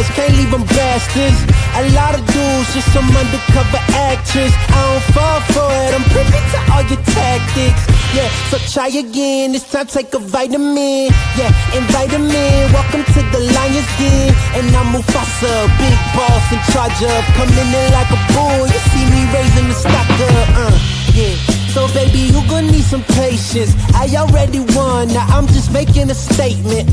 fans, can't leave them bastards. A lot of dudes, just some undercover actress. I don't fall for it, I'm privy to all your tactics. Yeah, so try again, this time take a vitamin. Yeah, invite them in, welcome to the Lion's Den. And I'm Mufasa, big boss in charge of coming in like a bull. You see me raising the stock up, yeah. So baby, you gon' need some patience. I already won, now I'm just making a statement,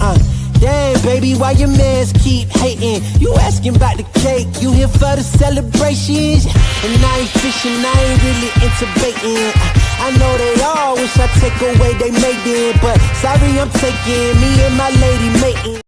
Damn, baby, why your mans keep hating? You asking about the cake, you here for the celebrations. And I ain't fishing, I ain't really into baiting. I know they all wish I take away they mating, but sorry I'm taking me and my lady mating.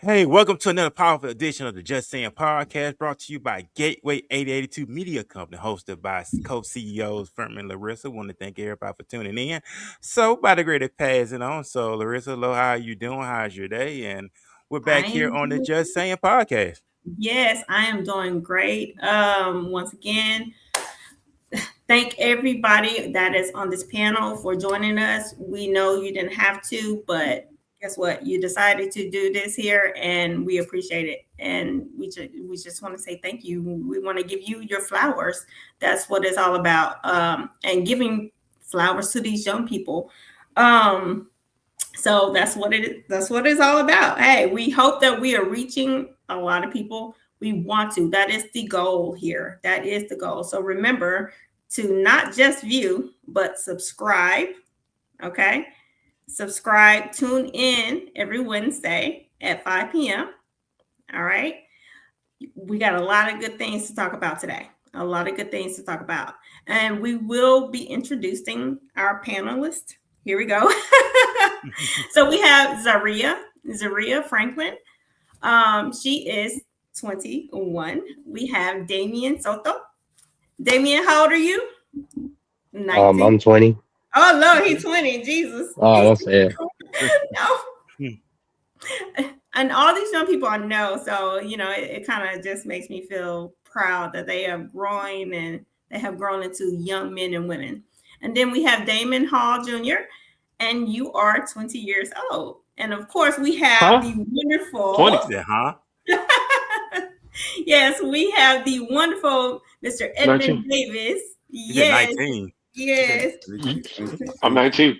Hey, welcome to another powerful edition of the Just Saying podcast, brought to you by Gateway 8082 Media Company, hosted by co-CEOs Ferman and Laresa. Want to thank everybody for tuning in. So, by the great passing on. So, Laresa, hello, how are you doing? How's your day? And we're back here on the Just Saying podcast. Yes, I am doing great. Once again, thank everybody that is on this panel for joining us. We know you didn't have to, but guess what? You decided to do this here, and we appreciate it. And we just want to say thank you. We want to give you your flowers. That's what it's all about. And giving flowers to these young people. So that's what it's all about. Hey, we hope that we are reaching a lot of people. We want to. That is the goal here. That is the goal. So remember to not just view, but subscribe. Okay. Subscribe, tune in every Wednesday at 5 p.m. All right. We got a lot of good things to talk about today. A lot of good things to talk about. And we will be introducing our panelists. Here we go. So we have Zaria Franklin. She is 21. We have Damien Soto. Damien, how old are you? 19. I'm 20. Oh, Lord, he's 20. Jesus. Oh, that's it. No. And all these young people I know, so, it kind of just makes me feel proud that they are growing and they have grown into young men and women. And then we have Damon Hall Jr., and you are 20 years old. And, of course, we have the wonderful... 20, huh? Yes, we have the wonderful Mr. Edmond Davis. Yes. 19. Yes. I'm 19.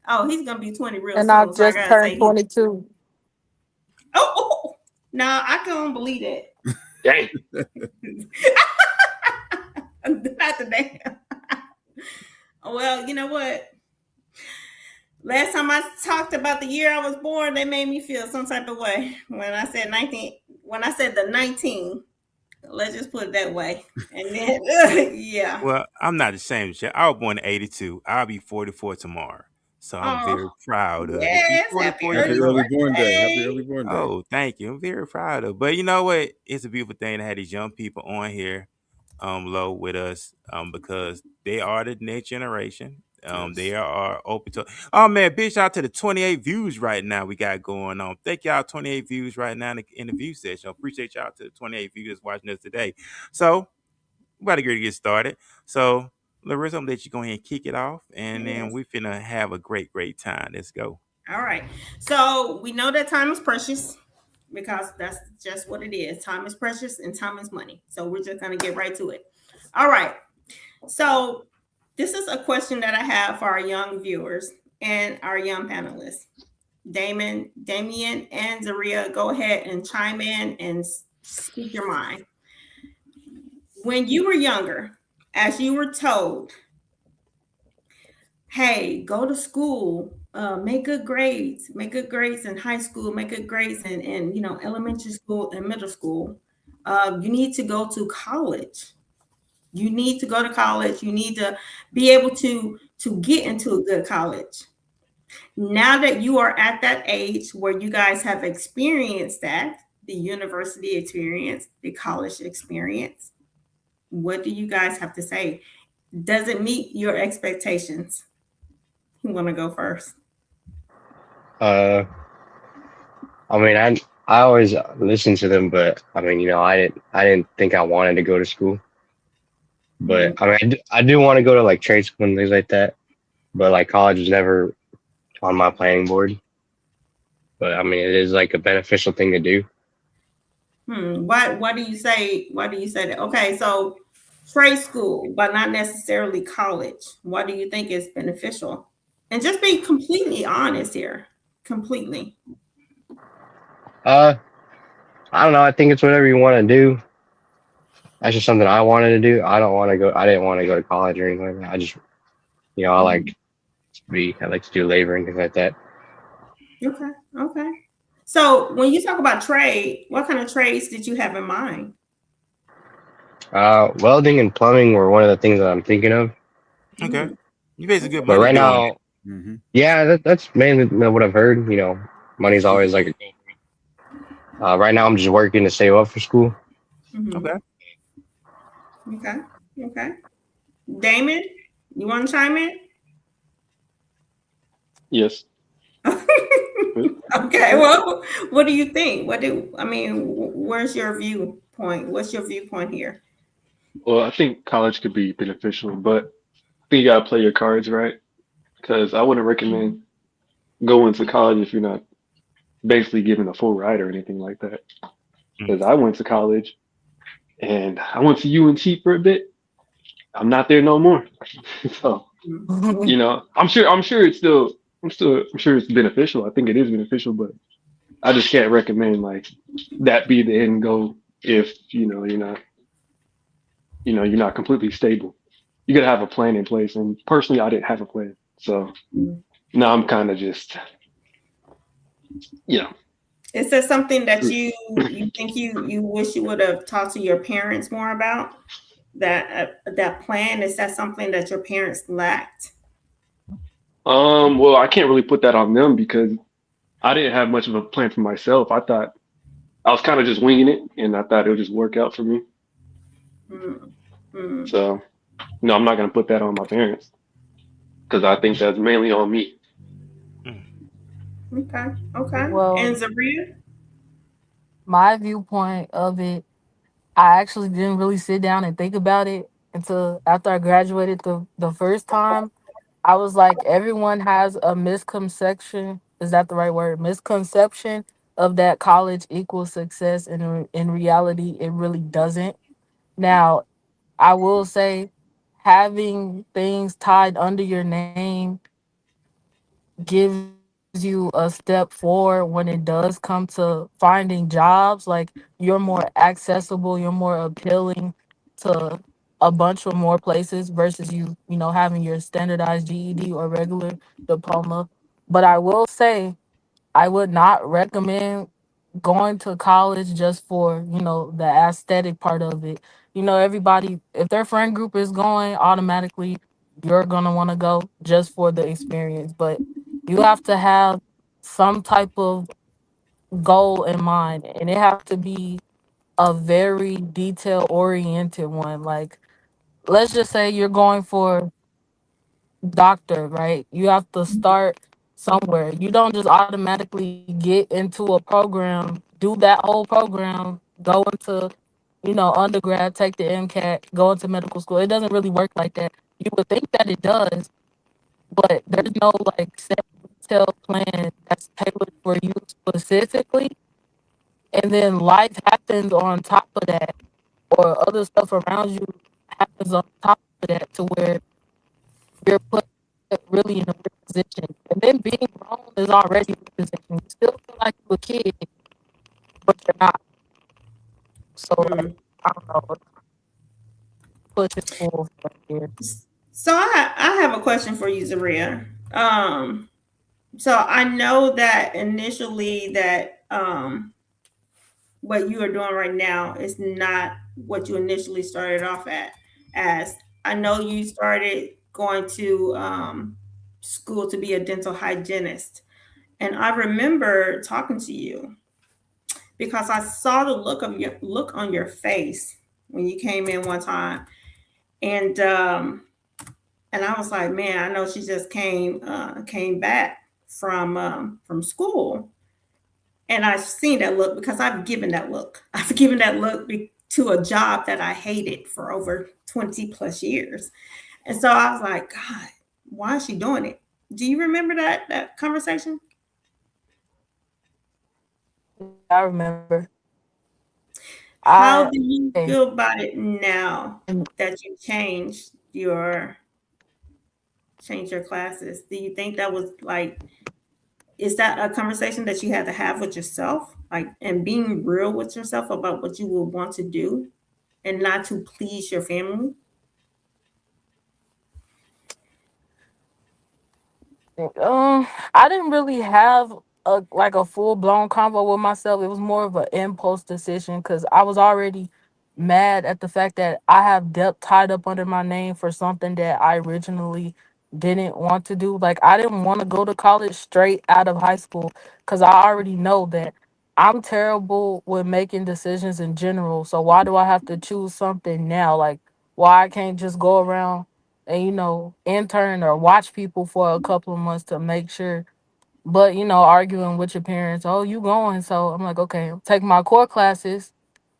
Oh, he's going to be 20 real soon. And I just turned 22. Oh, no, I can't believe that. Dang. Not the damn. Well, you know what? Last time I talked about the year I was born, they made me feel some type of way. When I said 19, when I said the 19, let's just put it that way. And then, yeah. Well, I'm not ashamed. I was born in 82. I'll be 44 tomorrow. So I'm very proud of it. Happy early born day. Happy early born day. Oh, thank you. I'm very proud of it. But you know what? It's a beautiful thing to have these young people on here low with us because they are the next generation. They are open to. Oh man, big shout out to the 28 views right now we got going on. Thank y'all, 28 views right now in the view session. Appreciate y'all to the 28 viewers watching us today. So we about to get started. So Laresa, I'm gonna let you go ahead and kick it off, and then we finna have a great time. Let's go. All right. So we know that time is precious because that's just what it is. Time is precious and time is money. So we're just gonna get right to it. All right. So this is a question that I have for our young viewers and our young panelists. Damien, and Zaria, go ahead and chime in and speak your mind. When you were younger, as you were told, hey, go to school, make good grades in high school, make good grades in elementary school and middle school. You need to go to college. You need to go to college. You need to be able to get into a good college. Now that you are at that age where you guys have experienced that, the university experience, the college experience, what do you guys have to say? Does it meet your expectations? You want to go first? I mean, I always listen to them, but I mean, I didn't think I wanted to go to school. But I mean, I do want to go to like trade school and things like that. But like college was never on my planning board. but I mean, it is like a beneficial thing to do. Why do you say that? Okay, so trade school, but not necessarily college. Why do you think it's beneficial? And just be completely honest here. Completely. I don't know. I think it's whatever you want to do. That's just something I wanted to do. I didn't want to go to college or anything like that. I just, I like to do labor and things like that. Okay. So when you talk about trade, what kind of trades did you have in mind? Welding and plumbing were one of the things that I'm thinking of. Okay. You basically good But money right now, yeah, that's mainly what I've heard. Money's always like a goal. Right now, I'm just working to save up for school. Okay. Damon, you want to chime in? Yes. Okay. Well, what do you think? Where's your viewpoint? What's your viewpoint here? Well, I think college could be beneficial, but I think you gotta play your cards right. Because I wouldn't recommend going to college if you're not basically given a full ride or anything like that. Because I went to college and I went to UNT for a bit. I'm not there no more. So, I'm sure it's beneficial. I think it is beneficial, but I just can't recommend like that be the end goal if you're not completely stable. You gotta have a plan in place. And personally, I didn't have a plan. So now I'm kind of just, Is there something that you think you wish you would have talked to your parents more about? That plan, is that something that your parents lacked? Well, I can't really put that on them because I didn't have much of a plan for myself. I thought I was kind of just winging it, and I thought it would just work out for me. So, no, I'm not going to put that on my parents because I think that's mainly on me. Okay. Well, and Zaria? My viewpoint of it, I actually didn't really sit down and think about it until after I graduated the first time. I was like, everyone has a misconception. Is that the right word? Misconception of that college equals success, and in reality, it really doesn't. Now, I will say, having things tied under your name gives you a step forward when it does come to finding jobs. Like, you're more accessible, you're more appealing to a bunch of more places versus having your standardized GED or regular diploma. But I will say, I would not recommend going to college just for, the aesthetic part of it. Everybody, if their friend group is going, automatically you're going to want to go just for the experience. But you have to have some type of goal in mind, and it has to be a very detail oriented one. Like, let's just say you're going for doctor, right? You have to start somewhere. You don't just automatically get into a program, do that whole program, go into, undergrad, take the MCAT, go into medical school. It doesn't really work like that. You would think that it does, but there's no like set detailed plan that's tailored for you specifically. And then life happens on top of that, or other stuff around you happens on top of that, to where you're put really in a weird position. And then being grown is already a weird position. You still feel like you're a kid, but you're not. So, like, I don't know. Push it full here. So I have a question for you, Zaria. So I know that initially that what you are doing right now is not what you initially started off as. I know you started going to school to be a dental hygienist. And I remember talking to you because I saw the look on your face when you came in one time. And I was like, man, I know she just came back from school. And I've seen that look because I've given that look. I've given that look to a job that I hated for over 20 plus years. And so I was like, God, why is she doing it? Do you remember that conversation? I remember. How I do you okay. feel about it now And that you changed your classes? Do you think that was like, is that a conversation that you had to have with yourself, like, and being real with yourself about what you would want to do and not to please your family? I didn't really have a full blown convo with myself. It was more of an impulse decision because I was already mad at the fact that I have debt tied up under my name for something that I originally didn't want to do. Like I didn't want to go to college straight out of high school because I already know that I'm terrible with making decisions in general. So why do I have to choose something now? Like why I can't just go around and intern or watch people for a couple of months to make sure. But arguing with your parents, oh, you going? So I'm like, okay, take my core classes.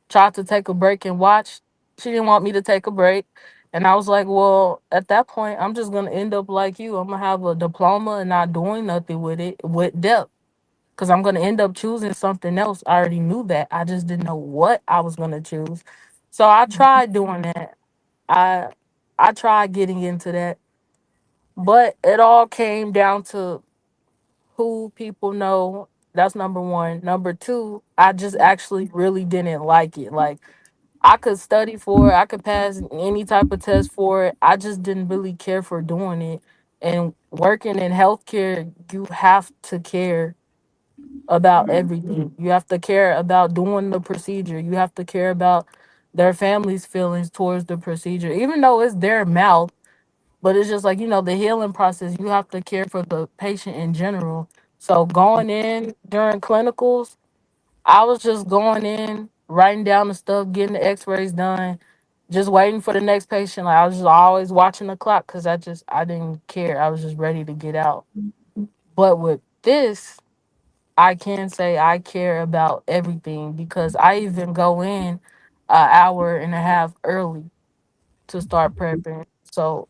Tried to take a break and watch. She didn't want me to take a break, and I was like, well, at that point, I'm just gonna end up like you. I'm gonna have a diploma and not doing nothing with it with depth. Because I'm gonna end up choosing something else. I already knew that. I just didn't know what I was gonna choose. So I tried doing that. I I tried getting into that, but it all came down to who people know. That's number one. Number two, I just actually really didn't like it. Like I could study for it, I could pass any type of test for it. I just didn't really care for doing it. And working in healthcare, you have to care about everything. You have to care about doing the procedure. You have to care about their family's feelings towards the procedure, even though it's their mouth. But it's just like, the healing process, you have to care for the patient in general. So going in during clinicals, I was just going in, writing down the stuff, getting the x-rays done, just waiting for the next patient. Like I was just always watching the clock because I didn't care. I was just ready to get out. But with this, I can say I care about everything because I even go in an hour and a half early to start prepping. So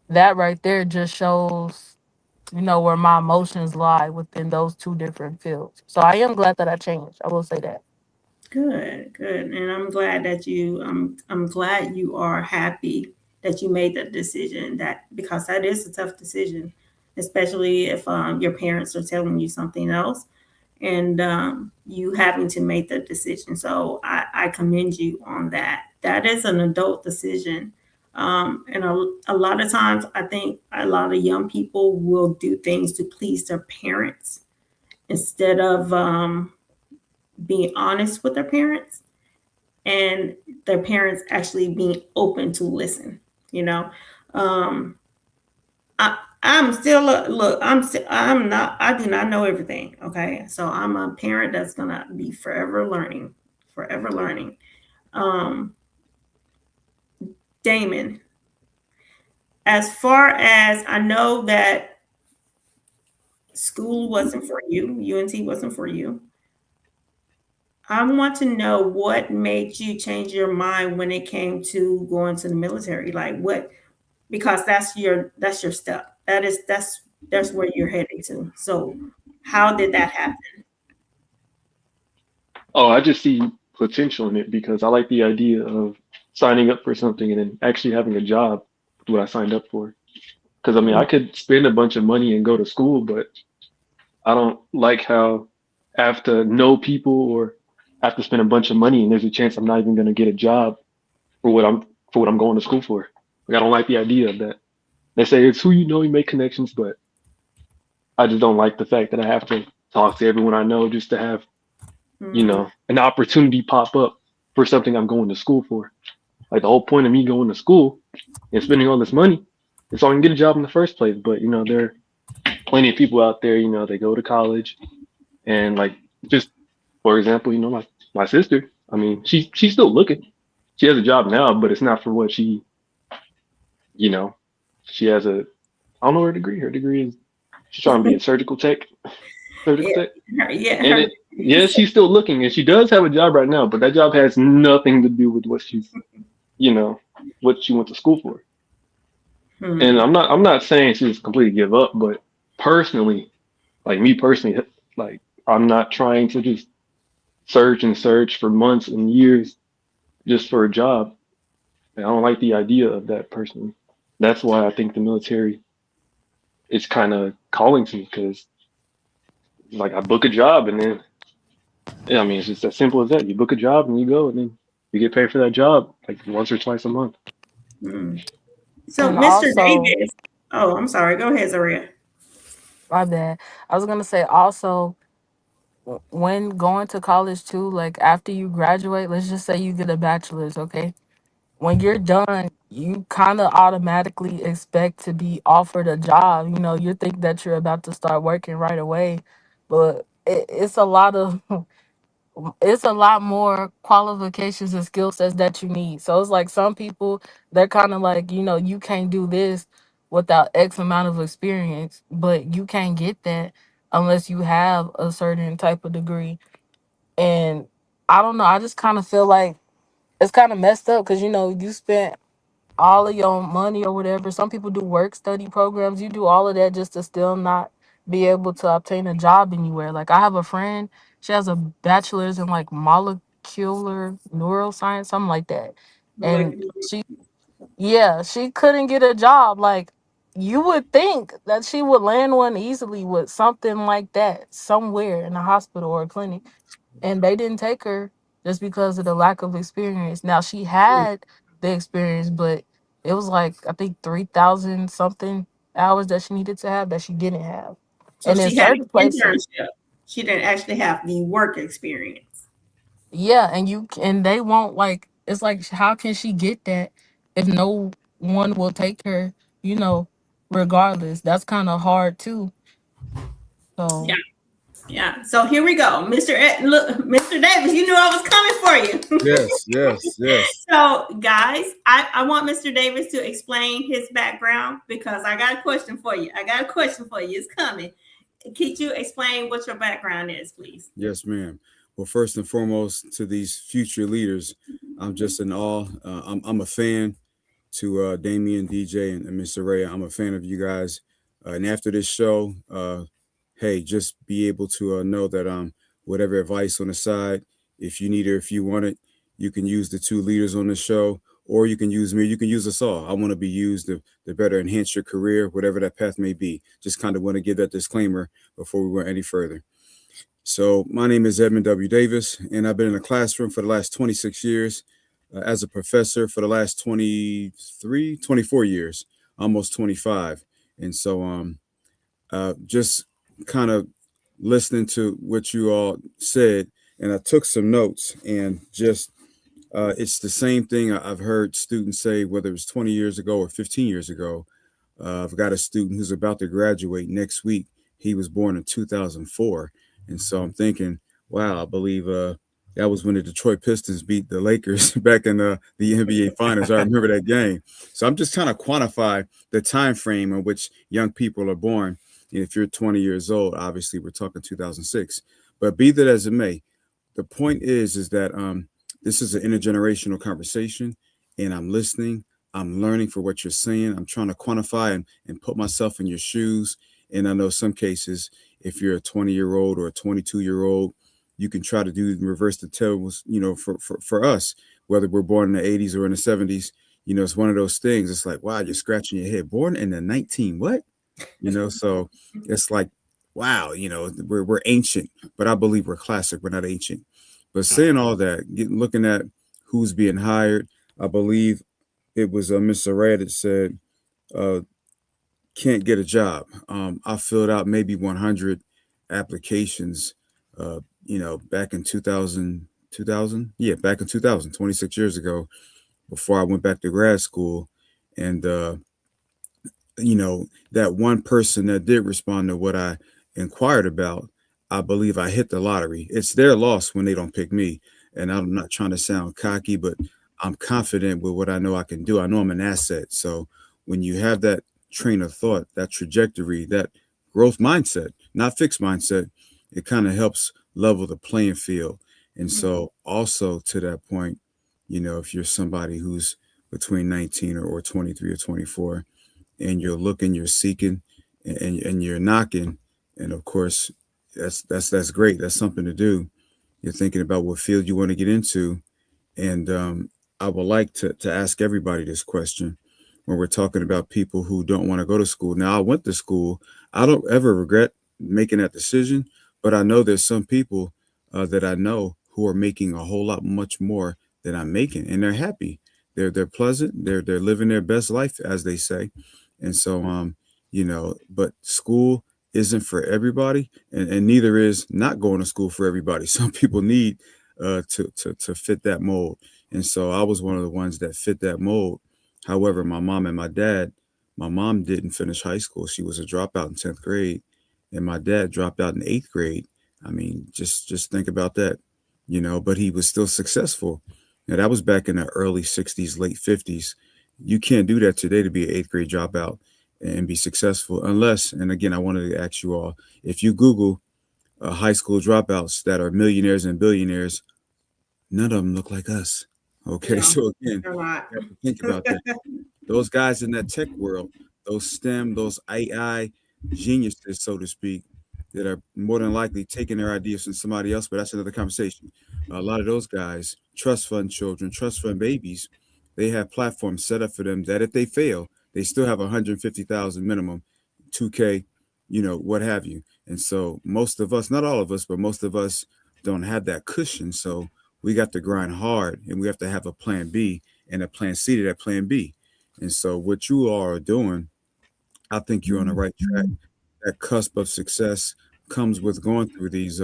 that right there just shows, where my emotions lie within those two different fields. So I am glad that I changed. I will say that. Good, good. And I'm glad that I'm glad you are happy that you made that decision, that because that is a tough decision, especially if your parents are telling you something else and you having to make that decision. So I commend you on that. That is an adult decision. And a lot of times, I think a lot of young people will do things to please their parents instead of being honest with their parents and their parents actually being open to listen. You know, um, I'm still look. I'm not. I do not know everything. Okay, so I'm a parent that's gonna be forever learning, forever learning. Um, Damon, as far as I know that school wasn't for you, UNT wasn't for you. I want to know what made you change your mind when it came to going to the military. Like what, because that's your step. That's where you're heading to. So how did that happen? Oh, I just see potential in it because I like the idea of signing up for something and then actually having a job with what I signed up for. Because I mean, I could spend a bunch of money and go to school, but I don't like how I have to know people or I have to spend a bunch of money and there's a chance I'm not even going to get a job for what I'm going to school for. Like I don't like the idea of that. They say it's who you know, you make connections, but I just don't like the fact that I have to talk to everyone I know just to have, Mm-hmm. an opportunity pop up for something I'm going to school for. Like the whole point of me going to school and spending all this money is so I can get a job in the first place. But there are plenty of people out there, they go to college and like just for example, my sister, I mean, she's still looking. She has a job now, but it's not for what you know, she has I don't know her degree. Her degree is she's trying to be a surgical Yeah, tech. yeah, And her. yeah, she's still looking and she does have a job right now, but that job has nothing to do with what you know, what she went to school for. And Hmm. I'm not saying she just completely give up, but personally, like me personally, like I'm not trying to just search for months and years just for a job. And I don't like the idea of that personally. That's why I think the military is kind of calling to me because like I book a job and then yeah, I mean it's just as simple as that. You book a job and you go and then you get paid for that job like once or twice a month. Mm. So, And Mr. also, Davis. Oh, I'm sorry. Go ahead, Zaria. my bad. I was gonna say also, when going to college too, like after you graduate, let's just say you get a bachelor's, okay? When you're done, you kind of automatically expect to be offered a job. You know, you think that you're about to start working right away, but it's a lot of it's a lot more qualifications and skill sets that you need. So it's like some people, they're kind of like, you know, you can't do this without X amount of experience, but you can't get that unless you have a certain type of degree. And I don't know, I just kind of feel like it's kind of messed up because, you know, you spent all of your money or whatever. Some people do work study programs. You do all of that just to still not be able to obtain a job anywhere. Like I have a friend, she has a bachelor's in like molecular neuroscience, something like that. And she, yeah, she couldn't get a job. Like you would think that she would land one easily with something like that somewhere in a hospital or a clinic, and they didn't take her just because of the lack of experience. Now she had the experience, but it was like I think 3,000 something hours that she needed to have that she didn't have. So And in she had an certain places, internship. She didn't actually have the work experience. yeah, and they won't, like, it's like how can she get that if no one will take her, you know, regardless. That's kind of hard too. Yeah. So Yeah. So here we go. Look, Mr. Davis, you knew I was coming for you. Yes, yes, yes. So, guys, I want Mr. Davis to explain his background because I got a question for you. It's coming. Could you explain what your background is, please? Yes, ma'am. Well, first and foremost, to these future leaders, I'm just in awe. I'm a fan to Damien, DJ, and Miss Araya. I'm a fan of you guys. And after this show, hey, just be able to know that whatever advice on the side, if you need it, if you want it, you can use the two leaders on the show, or you can use me. You can use us all. I want to be used to better enhance your career, whatever that path may be. Just kind of want to give that disclaimer before we went any further. So my name is Edmond W.Davis, and I've been in the classroom for the last 26 years, as a professor for the last 24 years, almost 25. And so just kind of listening to what you all said, and I took some notes, and just it's the same thing I've heard students say, whether it was 20 years ago or 15 years ago. I've got a student who's about to graduate next week. He was born in 2004. And so I'm thinking, wow, I believe that was when the Detroit Pistons beat the Lakers back in the NBA Finals. I remember that game. So I'm just trying to quantify the time frame in which young people are born. And if you're 20 years old, obviously we're talking 2006. But be that as it may, the point is that this is an intergenerational conversation, and I'm listening. I'm learning for what you're saying. I'm trying to quantify and put myself in your shoes. And I know some cases, if you're a 20-year-old or a 22-year-old, you can try to do reverse the tables, you know, for us, whether we're born in the 80s or in the 70s, you know, it's one of those things. It's like, wow, you're scratching your head. Born in the 19 what? You know, so it's like, wow, you know, we're ancient, but I believe we're classic. We're not ancient. But saying all that, looking at who's being hired, I believe it was Mr. Red that said, can't get a job. I filled out maybe 100 applications, you know, back in 2000, 2000. Yeah, back in 2000, 26 years ago, before I went back to grad school. And, you know, that one person that did respond to what I inquired about, I believe I hit the lottery. It's their loss when they don't pick me. And I'm not trying to sound cocky, but I'm confident with what I know I can do. I know I'm an asset. So when you have that train of thought, that trajectory, that growth mindset, not fixed mindset, it kind of helps level the playing field. And so also to that point, you know, if you're somebody who's between 19 or 23 or 24, and you're looking, you're seeking, and you're knocking, and of course, that's great. That's something to do. You're thinking about what field you want to get into. And I would like to ask everybody this question when we're talking about people who don't want to go to school. Now, I went to school. I don't ever regret making that decision, but I know there's some people that I know who are making a whole lot much more than I'm making, and they're happy. They're pleasant. They're living their best life, as they say. And so, but school isn't for everybody, and neither is not going to school for everybody. Some people need to fit that mold. And so I was one of the ones that fit that mold. However, my mom and my mom didn't finish high school. She was a dropout in 10th grade, and my dad dropped out in 8th grade. I mean, just think about that, but he was still successful. Now that was back in the early 60s, late 50s. You can't do that today to be an 8th grade dropout and be successful unless, and again, I wanted to ask you all, if you Google high school dropouts that are millionaires and billionaires, none of them look like us. Okay, No, so again, they're not. you have to think about that. Those guys in that tech world, those STEM, those AI geniuses, so to speak, that are more than likely taking their ideas from somebody else, but that's another conversation. A lot of those guys, trust fund children, trust fund babies, they have platforms set up for them that if they fail, they still have 150,000 minimum, 2K, what have you. And so most of us, not all of us, but most of us don't have that cushion. So we got to grind hard, and we have to have a plan B and a plan C to that plan B. And so what you all are doing, I think you're on the right track. That cusp of success comes with going through these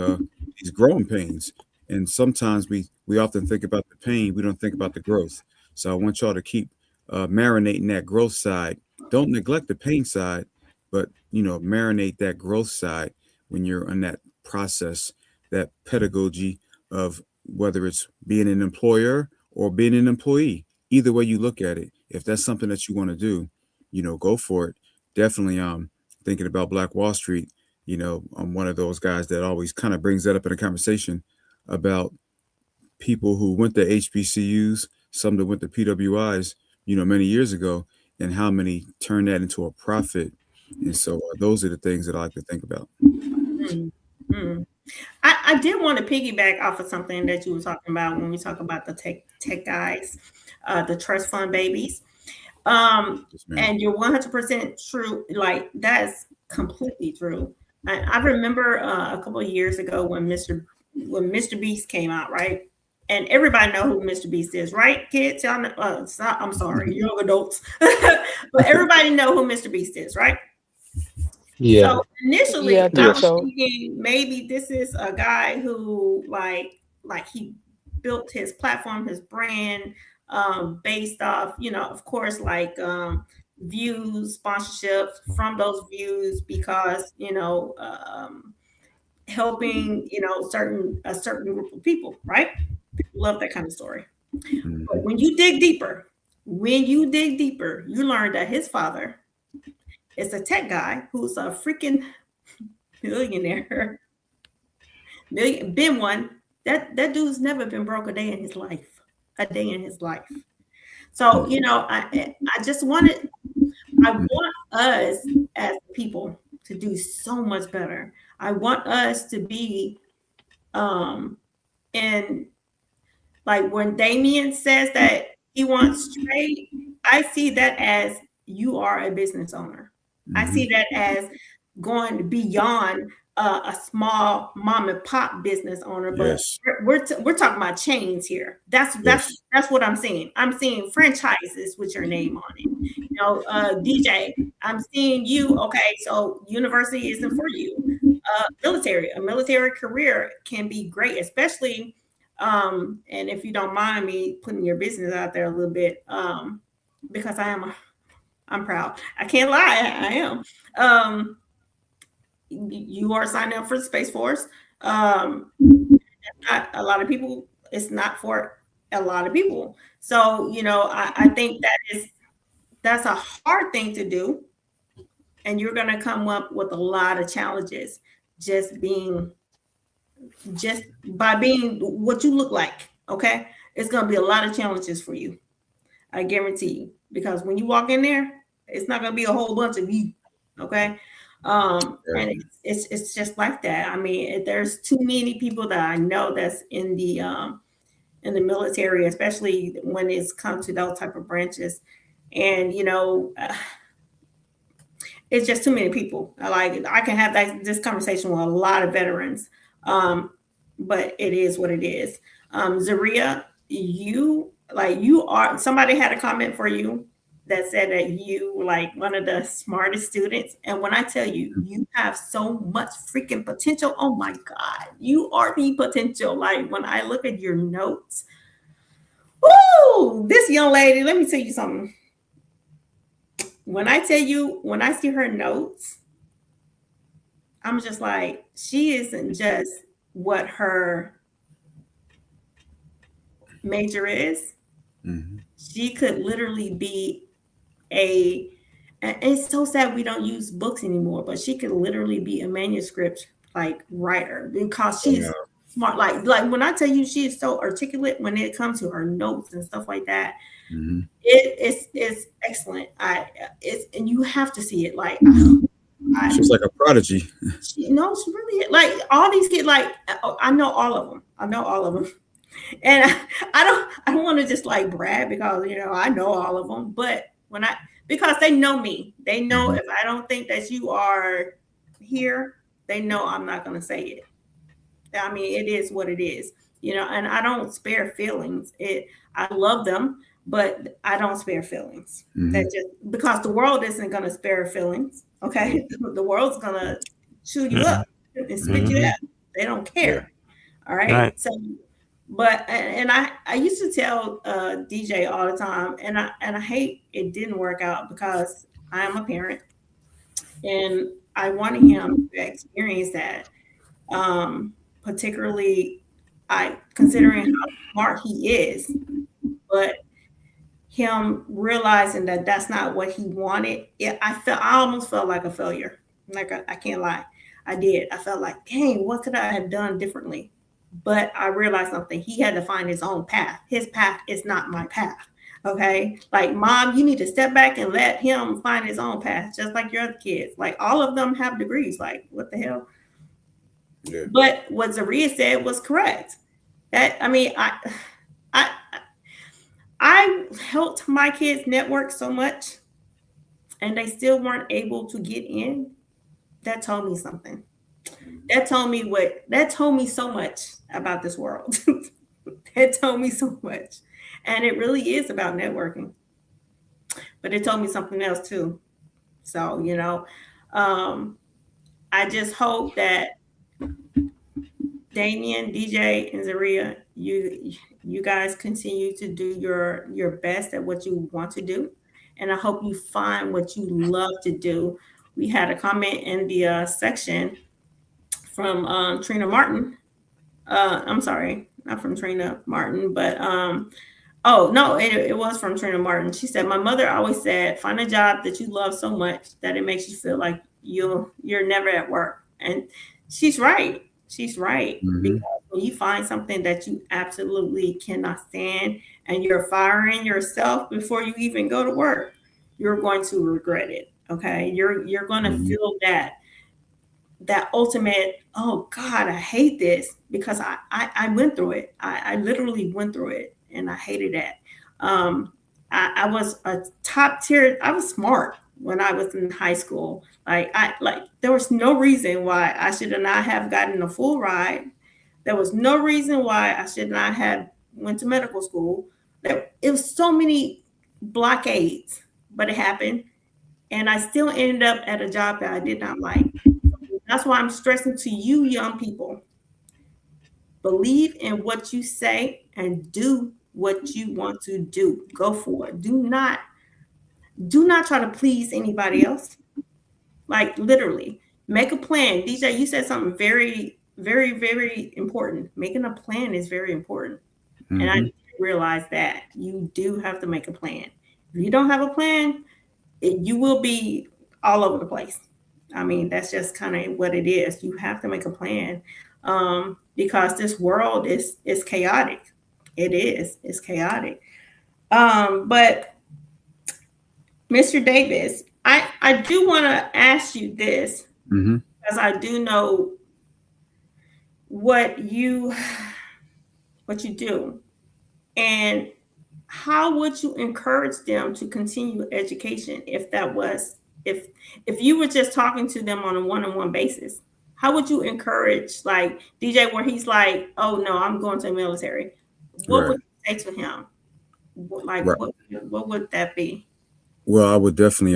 growing pains. And sometimes we often think about the pain, we don't think about the growth. So I want y'all to keep marinating that growth side. Don't neglect the pain side, but marinate that growth side when you're in that process, that pedagogy of whether it's being an employer or being an employee. Either way you look at it, if that's something that you want to do, go for it. Definitely thinking about Black Wall Street, I'm one of those guys that always kind of brings that up in a conversation about people who went to HBCUs, some that went to PWIs, many years ago, and how many turned that into a profit. And so those are the things that I like to think about. Mm-hmm. I did want to piggyback off of something that you were talking about when we talk about the tech guys, the trust fund babies. And you're 100% true. Like, that's completely true. I remember a couple of years ago when Mr. Beast came out, right? And everybody know who Mr. Beast is, right, kids? Y'all know, I'm sorry, young adults, but everybody know who Mr. Beast is, right? Yeah. So initially, Yeah, I was so. thinking maybe this is a guy who like he built his platform, his brand, based off, of course, like views, sponsorships from those views, because helping a certain group of people, right? People love that kind of story. Mhm. But when you dig deeper, you learn that his father is a tech guy who's a freaking millionaire. Been one. That dude's never been broke a day in his life. So, I want us as people to do so much better. I want us to be and like when Damien says that he wants trade, I see that as you are a business owner. I see that as going beyond a small mom and pop business owner, but Yes. we're talking about chains here. That's what I'm seeing. I'm seeing franchises with your name on it. DJ, I'm seeing you. Okay, so university isn't for you. A military career can be great, especially. And if you don't mind me putting your business out there a little bit, because I'm proud. I can't lie, I am. You are signing up for the Space Force. Not a lot of people. It's not for a lot of people. So I think that's a hard thing to do, and you're going to come up with a lot of challenges just by being what you look like. Okay, it's going to be a lot of challenges for you. I guarantee you, because when you walk in there, it's not going to be a whole bunch of you. Okay. And it's just like that. I mean, there's too many people that I know that's in the military, especially when it's come to those type of branches. And it's just too many people. Like, I can have this conversation with a lot of veterans, but it is what it is. Zaria, you are, somebody had a comment for you that said that you like one of the smartest students. And when I tell you, you have so much freaking potential, oh my God, you are the potential. Like, when I look at your notes, woo, this young lady, let me tell you something. When I see her notes, I'm just like, she isn't just what her major is. Mm-hmm. She could literally be and it's so sad we don't use books anymore, but she could literally be a manuscript like writer, because she's smart. Like when I tell you, she is so articulate when it comes to her notes and stuff like that. Mm-hmm. It's excellent. And you have to see it. Like, she's like a prodigy. She really, like, all these kids. Like, I know all of them. And I don't want to just like brag, because I know all of them. But because they know me, they know if I don't think that you are here, they know I'm not going to say it. I mean, it is what it is, and I don't spare feelings. I love them, but I don't spare feelings. That just because the world isn't going to spare feelings. Okay. The world's going to chew you up and spit you out. They don't care. All right. So, but, and I used to tell DJ all the time, and I hate it didn't work out, because I am a parent and I wanted him to experience that. Particularly, considering how smart he is, but him realizing that that's not what he wanted. I almost felt like a failure. Like, I can't lie, I did. I felt like, dang, what could I have done differently? But I realized something. He had to find his own path. His path is not my path. Okay. Like, Mom, you need to step back and let him find his own path, just like your other kids. Like, all of them have degrees. Like, what the hell? Yeah. But what Zaria said was correct. I helped my kids network so much, and they still weren't able to get in. That told me something. That told me so much about this world. That told me so much. And it really is about networking. But it told me something else too. So, I just hope that Damien, DJ, and Zaria, you guys continue to do your best at what you want to do. And I hope you find what you love to do. We had a comment in the section from Trina Martin. I'm sorry, not from Trina Martin, but oh no, it was from Trina Martin. She said, my mother always said, find a job that you love so much that it makes you feel like you're never at work. And she's right. She's right. Because when you find something that you absolutely cannot stand and you're firing yourself before you even go to work, you're going to regret it. Okay. You're going to feel that ultimate, oh God, I hate this, because I went through it. I literally went through it, and I hated that. I was a top tier. I was smart when I was in high school. There was no reason why I should not have gotten a full ride. There was no reason why I should not have went to medical school. It was so many blockades, but it happened. And I still ended up at a job that I did not like. That's why I'm stressing to you young people. Believe in what you say and do what you want to do. Go for it. Do not try to please anybody else. Like, literally, make a plan. DJ, you said something very, very, very important. Making a plan is very important. And I realize that you do have to make a plan. If you don't have a plan, you will be all over the place. I mean, that's just kind of what it is. You have to make a plan, because this world is chaotic. It is. It's chaotic. But Mr. Davis, I do want to ask you this. Mm-hmm. because I do know what you do, and how would you encourage them to continue education if that was if you were just talking to them on a one-on-one basis? How would you encourage, like DJ, where he's like, oh no, I'm going to the military? What Right. would you say to him? Like Right. what would that be? Well, I would definitely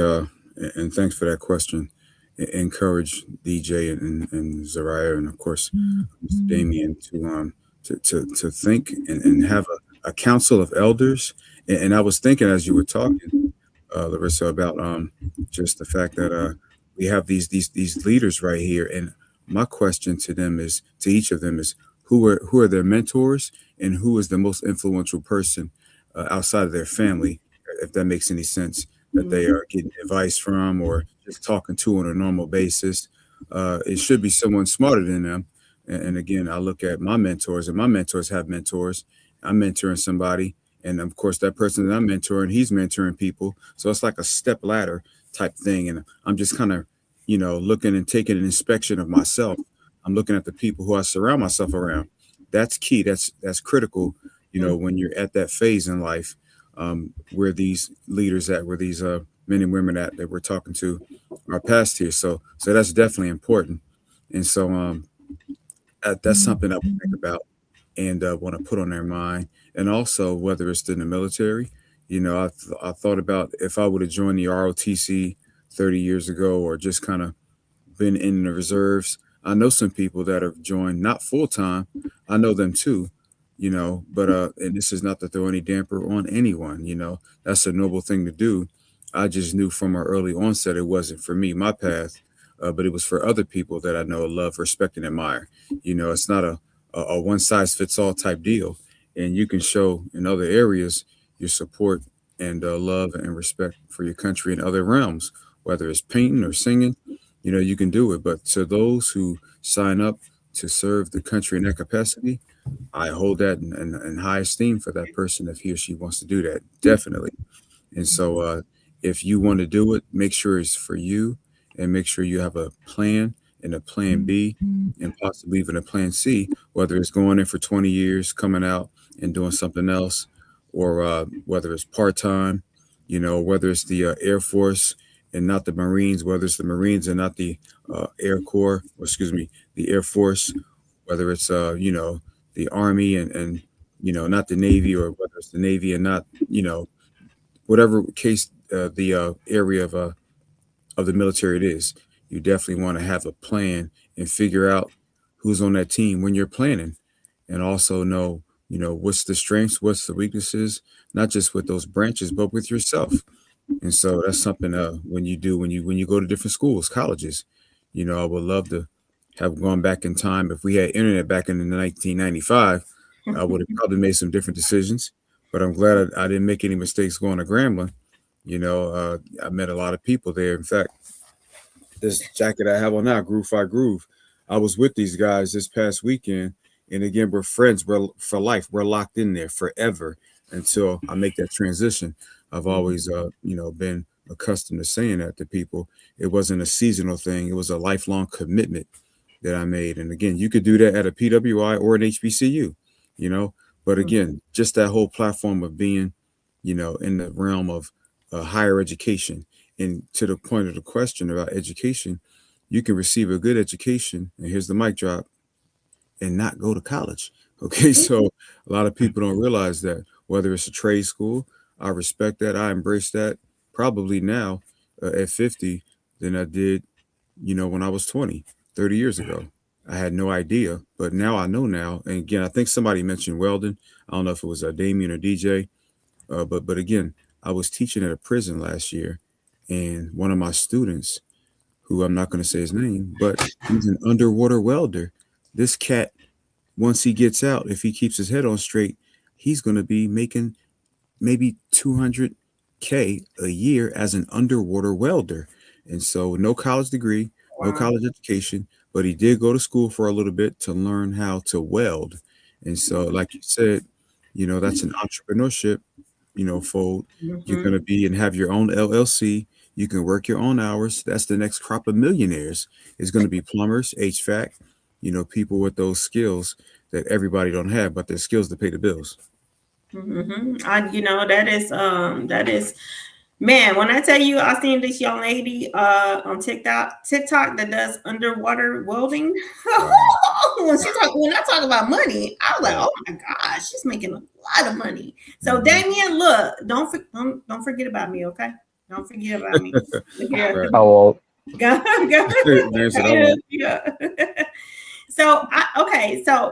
and thanks for that question. Encourage DJ and Zariah and of course Mr. Damien to think and have a council of elders. And I was thinking as you were talking, Larissa, about just the fact that we have these leaders right here, and my question to them is, to each of them is, who are their mentors and who is the most influential person outside of their family, if that makes any sense, that they are getting advice from or just talking to on a normal basis. It should be someone smarter than them. And again, I look at my mentors, and my mentors have mentors. I'm mentoring somebody, and of course, that person that I'm mentoring, he's mentoring people. So it's like a step ladder type thing. And I'm just kind of, looking and taking an inspection of myself. I'm looking at the people who I surround myself around. That's key. That's critical. When you're at that phase in life, where these leaders at, where these men and women at that we're talking to are past here. So that's definitely important. And so that's something I would think about and want to put on their mind. And also, whether it's in the military, I thought about if I would have joined the ROTC 30 years ago, or just kind of been in the reserves. I know some people that have joined, not full time. I know them too, but and this is not to throw any damper on anyone, that's a noble thing to do. I just knew from our early onset it wasn't for me, my path, but it was for other people that I know, love, respect, and admire. It's not a one size fits all type deal, and you can show in other areas your support and love and respect for your country in other realms, whether it's painting or singing. You can do it. But to those who sign up to serve the country in that capacity, I hold that in high esteem for that person if he or she wants to do that, definitely. And so, if you want to do it, make sure it's for you, and make sure you have a plan and a plan B, and possibly even a plan C, whether it's going in for 20 years, coming out and doing something else, or whether it's part time, whether it's the Air Force and not the Marines, whether it's the Marines and not the Air Corps, or excuse me, the Air Force, whether it's, the Army and, not the Navy, or whether it's the Navy and not, whatever case the area of the military it is. You definitely want to have a plan and figure out who's on that team when you're planning, and also know, what's the strengths, what's the weaknesses, not just with those branches, but with yourself. And so that's something when you go to different schools, colleges. I would love to have gone back in time. If we had internet back in 1995, I would have probably made some different decisions. But I'm glad I didn't make any mistakes going to Grambling. I met a lot of people there. In fact, this jacket I have on now, Groove by Groove, I was with these guys this past weekend, and again, we're friends. We're for life. We're locked in there forever until I make that transition. I've always, been accustomed to saying that to people. It wasn't a seasonal thing. It was a lifelong commitment that I made. And again, you could do that at a PWI or an HBCU, But again, just that whole platform of being, in the realm of higher education. And to the point of the question about education, you can receive a good education, and here's the mic drop, and not go to college. Okay, so a lot of people don't realize that, whether it's a trade school, I respect that. I embrace that probably now at 50 than I did, when I was 20, 30 years ago. I had no idea, but now I know now. And again, I think somebody mentioned welding. I don't know if it was Damien or DJ, but again, I was teaching at a prison last year, and one of my students, who I'm not going to say his name, but he's an underwater welder. This cat, once he gets out, if he keeps his head on straight, he's going to be making maybe 200K a year as an underwater welder. And so no college degree, no college education, but he did go to school for a little bit to learn how to weld. And so, like you said, that's an entrepreneurship, fold. You're going to be and have your own LLC. You can work your own hours. That's the next crop of millionaires. It's going to be plumbers, HVAC, people with those skills that everybody don't have, but their skills to pay the bills. That is, man, when I tell you, I seen this young lady on TikTok that does underwater welding. When I talk about money, I was like, oh my gosh, she's making a lot of money. So Damien, look, don't forget about me, okay? Don't forget about me. Yeah. Right. Oh, Go. Yeah. So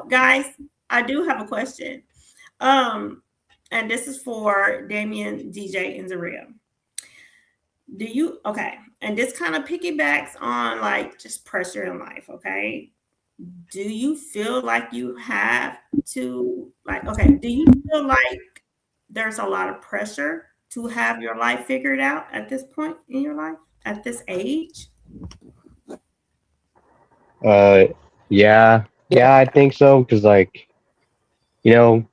guys, I do have a question. And this is for Damien, DJ, and Zaria. And this kind of piggybacks on like just pressure in life, okay? Do you feel like you have to do you feel like there's a lot of pressure to have your life figured out at this point in your life, at this age? Yeah, I think so. Because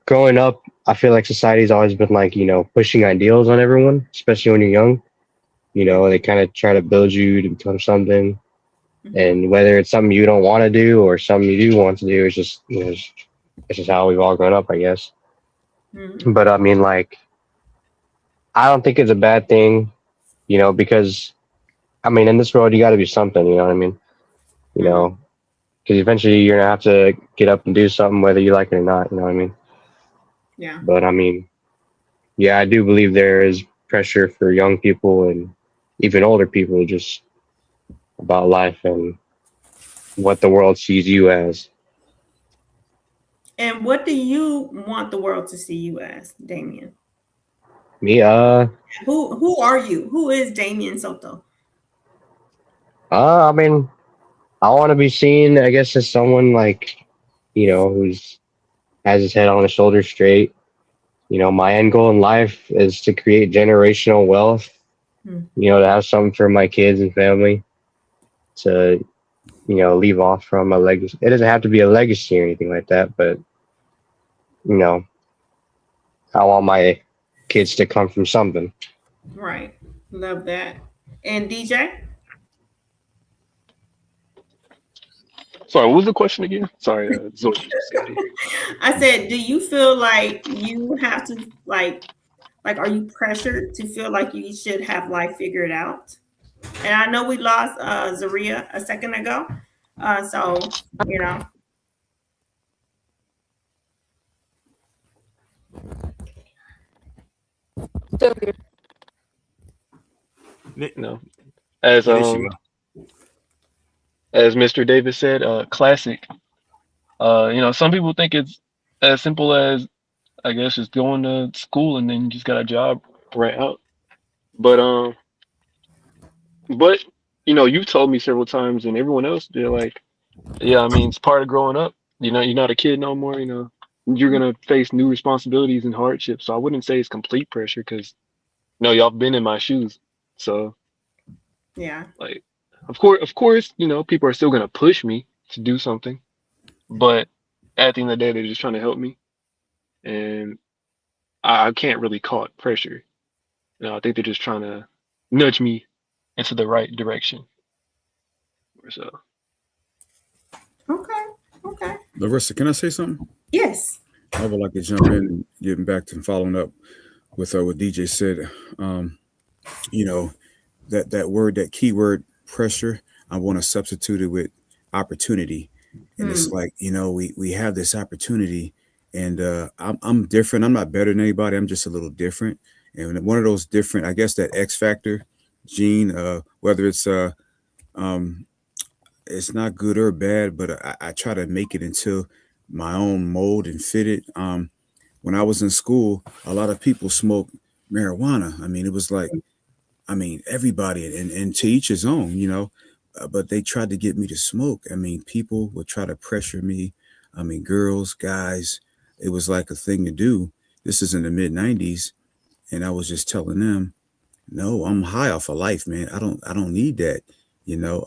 growing up, I feel like society's always been pushing ideals on everyone, especially when you're young. They kind of try to build you to become something. And whether it's something you don't want to do or something you do want to do, it's just, it's just how we've all grown up, I guess. But I mean, I don't think it's a bad thing, because I mean, in this world, you got to be something, you know what I mean? Because eventually you're going to have to get up and do something, whether you like it or not, you know what I mean? Yeah. But I mean, yeah, I do believe there is pressure for young people and even older people just about life and what the world sees you as. And what do you want the world to see you as, Damien? Me, who are you? Who is Damien Soto? I mean, I want to be seen, I guess, as someone who's has his head on his shoulders straight. My end goal in life is to create generational wealth, to have something for my kids and family to, leave off from a legacy. It doesn't have to be a legacy or anything like that, but, I want my kids to come from something. Right. Love that. And DJ? Sorry, what was the question again? Sorry, Zoe. I said, do you feel like you have to are you pressured to feel like you should have life figured out? And I know we lost Zaria a second ago. So. Still here. No. As Mr. Davis said, classic. Some people think it's as simple as, I guess, just going to school and then you just got a job right out. But you've told me several times, and everyone else, they're like, yeah, I mean, it's part of growing up. You're not a kid no more. You're gonna face new responsibilities and hardships. So I wouldn't say it's complete pressure because, y'all been in my shoes. So, yeah, of course, people are still gonna push me to do something, but at the end of the day, they're just trying to help me, and I can't really call it pressure. I think they're just trying to nudge me into the right direction. So. Okay. Laresa, can I say something? Yes. I would like to jump in and getting back to following up with what DJ said. That word, that keyword pressure, I want to substitute it with opportunity. And it's like, we have this opportunity, and I'm different. I'm not better than anybody. I'm just a little different. And one of those different, I guess, that X factor gene, whether it's not good or bad, but I try to make it into my own mold and fit it. When I was in school, a lot of people smoked marijuana. I mean, it was like, everybody, and to each his own, but they tried to get me to smoke. I mean, people would try to pressure me. I mean, girls, guys, it was like a thing to do. This is in the mid 90s. And I was just telling them, no, I'm high off of life, man. I don't need that.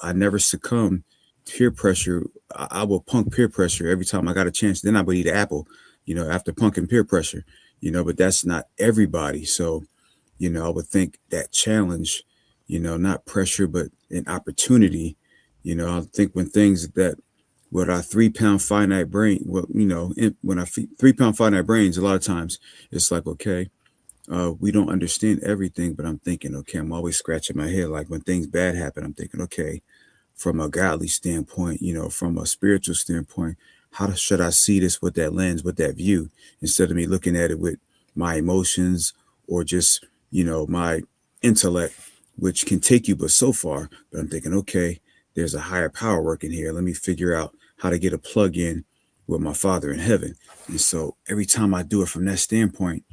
I never succumb peer pressure. I will punk peer pressure every time I got a chance. Then I would eat an apple, after punking peer pressure, but that's not everybody. So, I would think that challenge, not pressure, but an opportunity. I think when things that with our 3 pound finite brain, when our 3 pound finite brains, a lot of times it's like, okay, we don't understand everything, but I'm thinking, okay, I'm always scratching my head. Like when things bad happen, I'm thinking, okay, from a godly standpoint, from a spiritual standpoint, how should I see this with that lens, with that view, instead of me looking at it with my emotions or just, my intellect, which can take you but so far. But I'm thinking, okay, there's a higher power working here. Let me figure out how to get a plug in with my Father in heaven. And so every time I do it from that standpoint,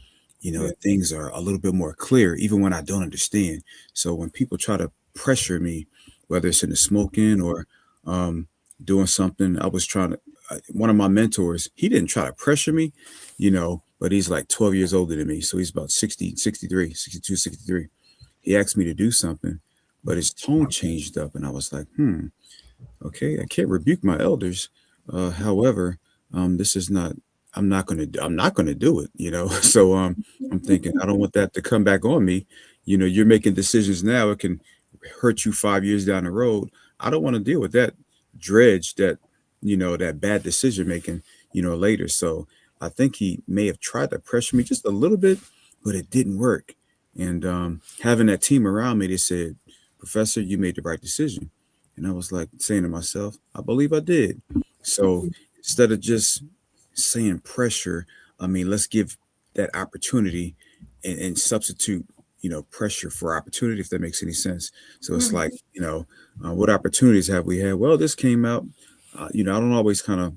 things are a little bit more clear, even when I don't understand. So when people try to pressure me, whether it's in the smoking or um, doing something, I was trying to, one of my mentors, he didn't try to pressure me, but he's like 12 years older than me. So he's about 60, 63, 62, 63. He asked me to do something, but his tone changed up. And I was like, okay, I can't rebuke my elders. However, this is not, I'm not gonna do it, So I'm thinking I don't want that to come back on me. You're making decisions now. It can hurt you 5 years down the road. I don't want to deal with that dredge, that bad decision making, later. So I think he may have tried to pressure me just a little bit, but it didn't work. And having that team around me, they said, Professor, you made the right decision. And I was like saying to myself, I believe I did. So instead of just saying pressure, I mean, let's give that opportunity and substitute, pressure for opportunity, if that makes any sense. So it's like, what opportunities have we had? Well, this came out, I don't always kind of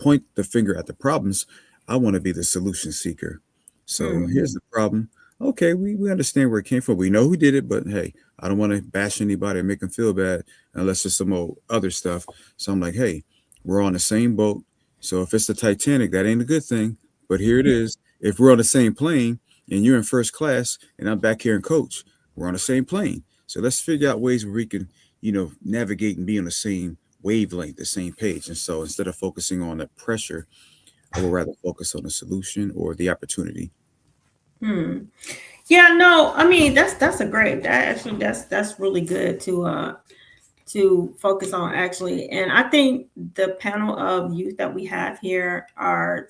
point the finger at the problems. I want to be the solution seeker. So here's the problem. Okay, we understand where it came from. We know who did it, but hey, I don't want to bash anybody or make them feel bad unless it's some old other stuff. So I'm like, hey, we're on the same boat. So if it's the Titanic, that ain't a good thing. But here it is. If we're on the same plane and you're in first class and I'm back here in coach, we're on the same plane. So let's figure out ways where we can, navigate and be on the same wavelength, the same page. And so instead of focusing on the pressure, I would rather focus on the solution or the opportunity. Yeah, no, I mean that's a great that's really good to focus on actually. And I think the panel of youth that we have here are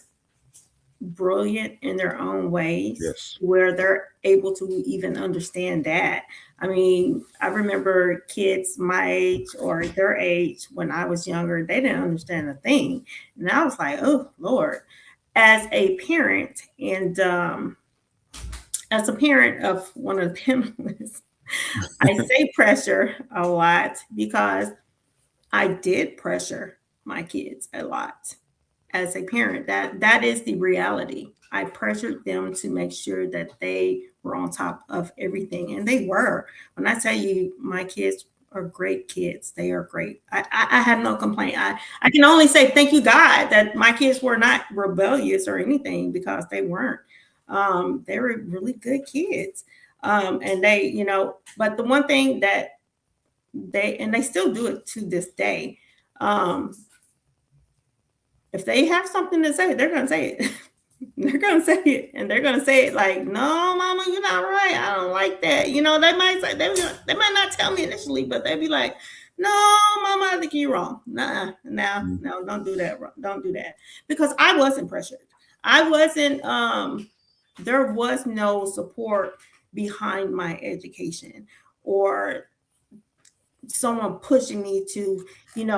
brilliant in their own ways, Yes. where they're able to even understand that. I mean, I remember kids my age or their age when I was younger, they didn't understand a thing. And I was like, oh Lord, as a parent and as a parent of one of the panelists, I say pressure a lot because I did pressure my kids a lot as a parent. That is the reality. I pressured them to make sure that they were on top of everything, and they were. When I tell you, my kids are great kids. They are great. I have no complaint. I can only say thank you, God, that my kids were not rebellious or anything, because they weren't. They were really good kids. And they, but the one thing that they still do it to this day. If they have something to say, they're going to say it. They're going to say it, and they're going to say it like, no, mama, you're not right. I don't like that. They might say, they might not tell me initially, but they'd be like, no, mama, I think you're wrong. No, don't do that. Don't do that. Because I wasn't pressured. I wasn't, there was no support behind my education or someone pushing me to, there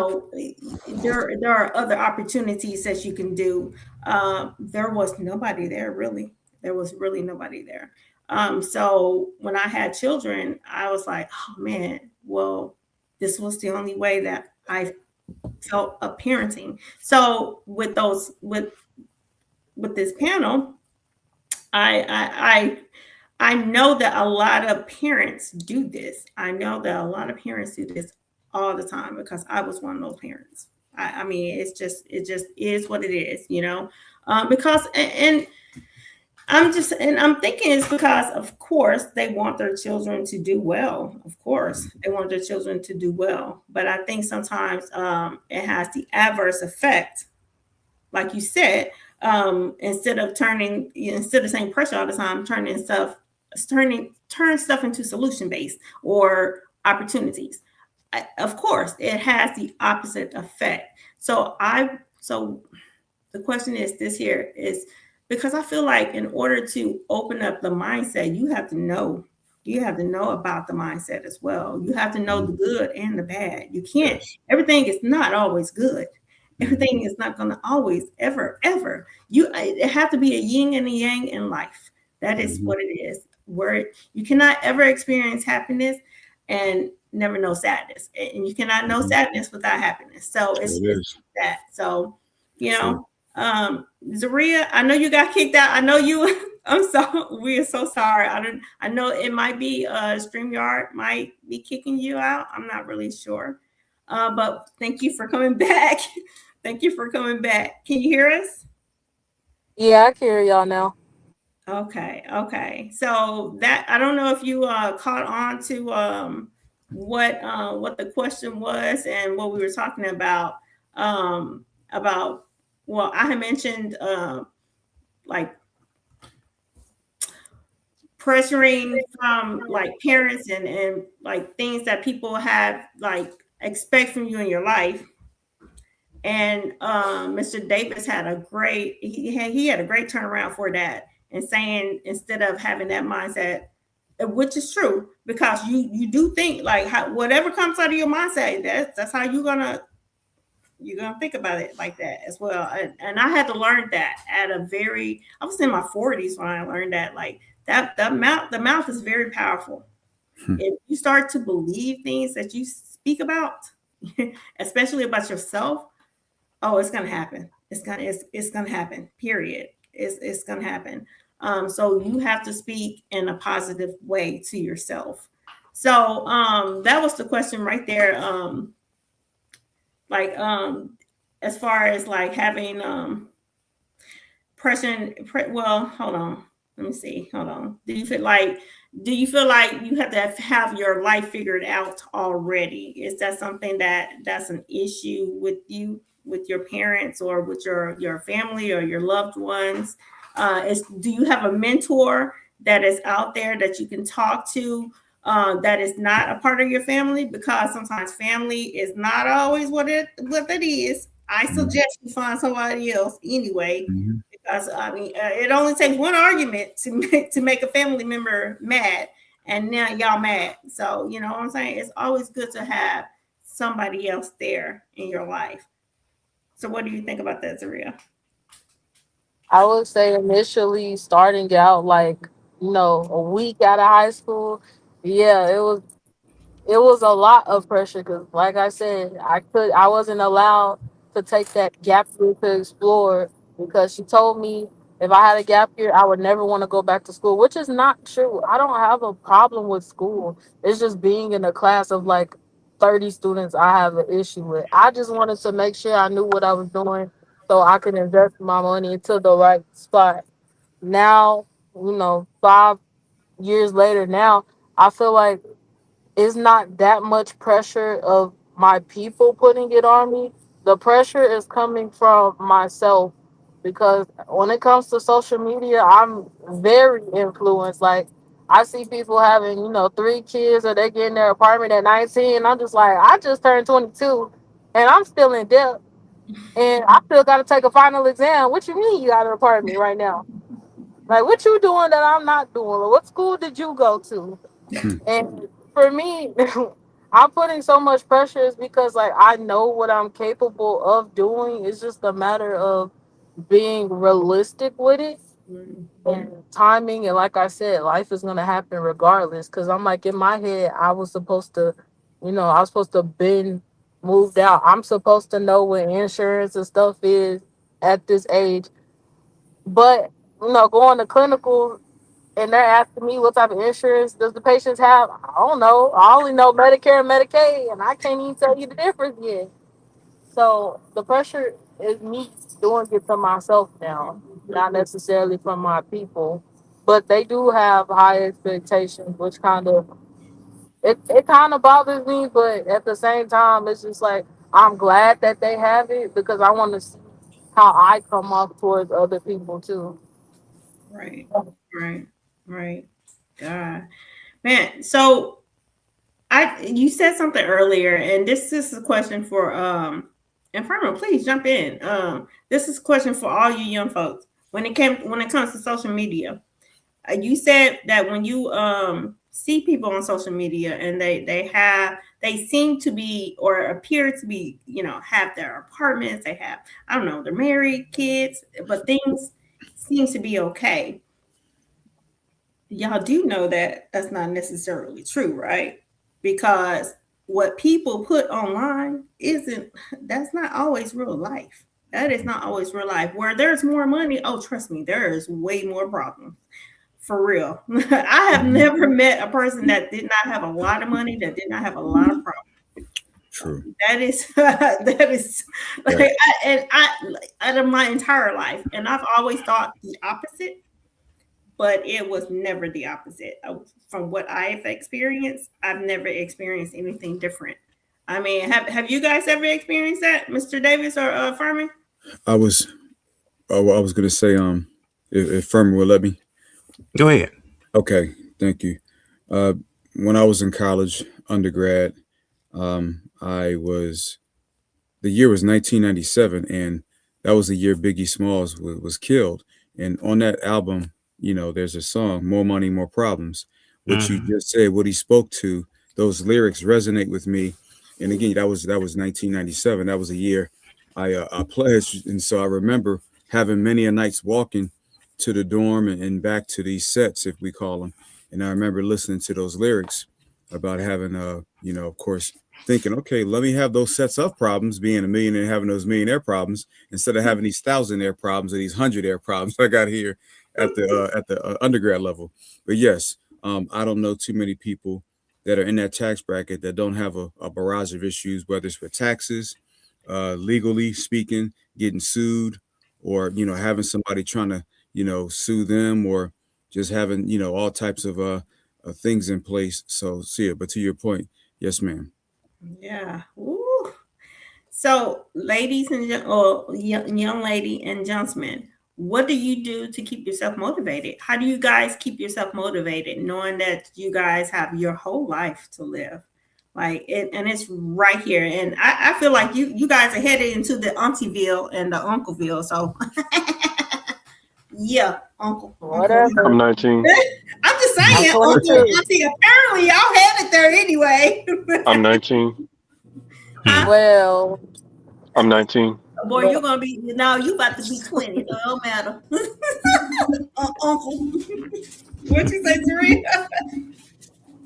are other opportunities that you can do. There was nobody there, really. There was really nobody there. So when I had children, I was like, oh man, well, this was the only way that I felt of parenting. So with this panel, I know that a lot of parents do this. I know that a lot of parents do this all the time because I was one of those parents. I mean, it just is what it is, because and I'm thinking it's because, of course, they want their children to do well. Of course, they want their children to do well. But I think sometimes it has the adverse effect, like you said, instead of saying pressure all the time, turning turn stuff into solution based or opportunities. Of course, it has the opposite effect. So the question is this here is because I feel like in order to open up the mindset, you have to know about the mindset as well. You have to know the good and the bad. You can't, Yes. everything is not always good. Mhm. Everything is not going to always ever. It have to be a yin and a yang in life. That is Mhm. what it is. Where you cannot ever experience happiness and never know sadness. And you cannot know Mhm. sadness without happiness. So Sure it's it is. that. So, you Sure. know, Zaria, I know you got kicked out. I know you. We are so sorry. I know it might be StreamYard might be kicking you out. I'm not really sure. But thank you for coming back. Thank you for coming back. Can you hear us? Yeah, I can hear y'all now. Okay, okay. So that I don't know if you caught on to what the question was and what we were talking about well, I had mentioned like pressuring from like parents and like things that people have like expect from you in your life. And Mr. Davis had a great he had a great turnaround for that and saying instead of having that mindset, which is true because you do think like whatever comes out of your mindset, that's how you're gonna think about it like that as well. And I had to learn that at a very I was in my 40s when I learned that like that the mouth is very powerful. Hmm. If you start to believe things that you speak about, especially about yourself, oh, it's gonna happen. It's gonna happen. Period. It's gonna happen. So you have to speak in a positive way to yourself. So that was the question right there. Like as far as like having well, hold on. Let me see. Hold on. Do you feel like you have to have your life figured out already? Is that something that's an issue with you, with your parents, or with your family or your loved ones? Do you have a mentor that is out there that you can talk to that is not a part of your family? Because sometimes family is not always what it is. I Mhm. suggest you find somebody else anyway Mhm. because I mean, it only takes one argument to make a family member mad, and now y'all mad. So you know what I'm saying? It's always good to have somebody else there in your life. So what do you think about that, Zaria? I would say initially starting out like, a week out of high school, yeah, it was a lot of pressure because like I said, I wasn't allowed to take that gap year to explore because she told me if I had a gap year I would never want to go back to school, which is not true. I don't have a problem with school. It's just being in a class of like 30 students I have an issue with. I just wanted to make sure I knew what I was doing so I could invest my money into the right spot. Now, 5 years later now, I feel like it's not that much pressure of my people putting it on me. The pressure is coming from myself because when it comes to social media, I'm very influenced. Like I see people having, 3 kids or they get in their apartment at 19. I'm just like, I just turned 22 and I'm still in debt and I still got to take a final exam. What you mean you got an apartment right now? Like what you doing that I'm not doing? Or what school did you go to? Hmm. And for me, I'm putting so much pressure is because like I know what I'm capable of doing. It's just a matter of being realistic with it Mm-hmm. and timing. And like I said, life is gonna happen regardless. Cause I'm like in my head, I was supposed to been moved out. I'm supposed to know what insurance and stuff is at this age. But going to clinical and they're asking me what type of insurance does the patients have. I don't know. I only know Medicare and Medicaid, and I can't even tell you the difference yet. So the pressure is me doing it for myself now, not necessarily from my people. But they do have high expectations, which it kind of bothers me. But at the same time, it's just like I'm glad that they have it because I want to see how I come off towards other people too. Right, right, right. God. Man, so you said something earlier, and this is a question for and Ferman, please jump in. This is a question for all you young folks. When it comes to social media, you said that when you see people on social media and they seem to be or appear to be, have their apartments, they have, I don't know, they're married, kids, but things seems to be okay. Y'all do know that that's not necessarily true, right? Because what people put online isn't, that's not always real life. That is not always real life. Where there's more money, oh, trust me, there is way more problems. For real. I have never met a person that did not have a lot of money, that did not have a lot of problems. True. That is that is like, Right. out of my entire life, and I've always thought the opposite, but it was never the opposite. From what I've experienced, I've never experienced anything different. I mean, have you guys ever experienced that, Mr. Davis or Ferman? I was I was gonna say if Fermi will let me. Go ahead. Okay, thank you. Uh, when I was in college, undergrad, I was the year was 1997, and that was the year Biggie Smalls was killed. And on that album, there's a song, "More Money, More Problems," which you Mhm. just said. What he spoke to, those lyrics resonate with me. And again, that was 1997. That was a year I pledged, and so I remember having many a nights walking to the dorm and back to these sets, if we call them. And I remember listening to those lyrics about having, of course, thinking, okay, let me have those sets of problems, being a millionaire, having those millionaire problems, instead of having these thousandaire problems or these hundredaire problems I got here at the undergrad level. But yes, I don't know too many people that are in that tax bracket that don't have a barrage of issues, whether it's with taxes, legally speaking, getting sued, or having somebody trying to sue them, or just having all types of things in place. So see it. But to your point, yes, ma'am. Yeah. Ooh. So, ladies and or young lady and gentlemen, what do you do to keep yourself motivated? How do you guys keep yourself motivated, knowing that you guys have your whole life to live? Like it, and it's right here. And I feel like you guys are headed into the Auntieville and the Uncle,ville. So, yeah, Uncle. I'm Whatever. 19. I'm just I'm saying, Uncle and 22. Auntie. Apparently, y'all headed there anyway. I'm 19. Huh? Well, I'm 19. Boy, you're gonna be now. You about to be 20, so it don't matter. Uncle, what you say, Serena?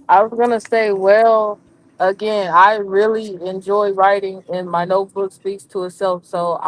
I was gonna say, well, again, I really enjoy writing, and my notebook speaks to itself. So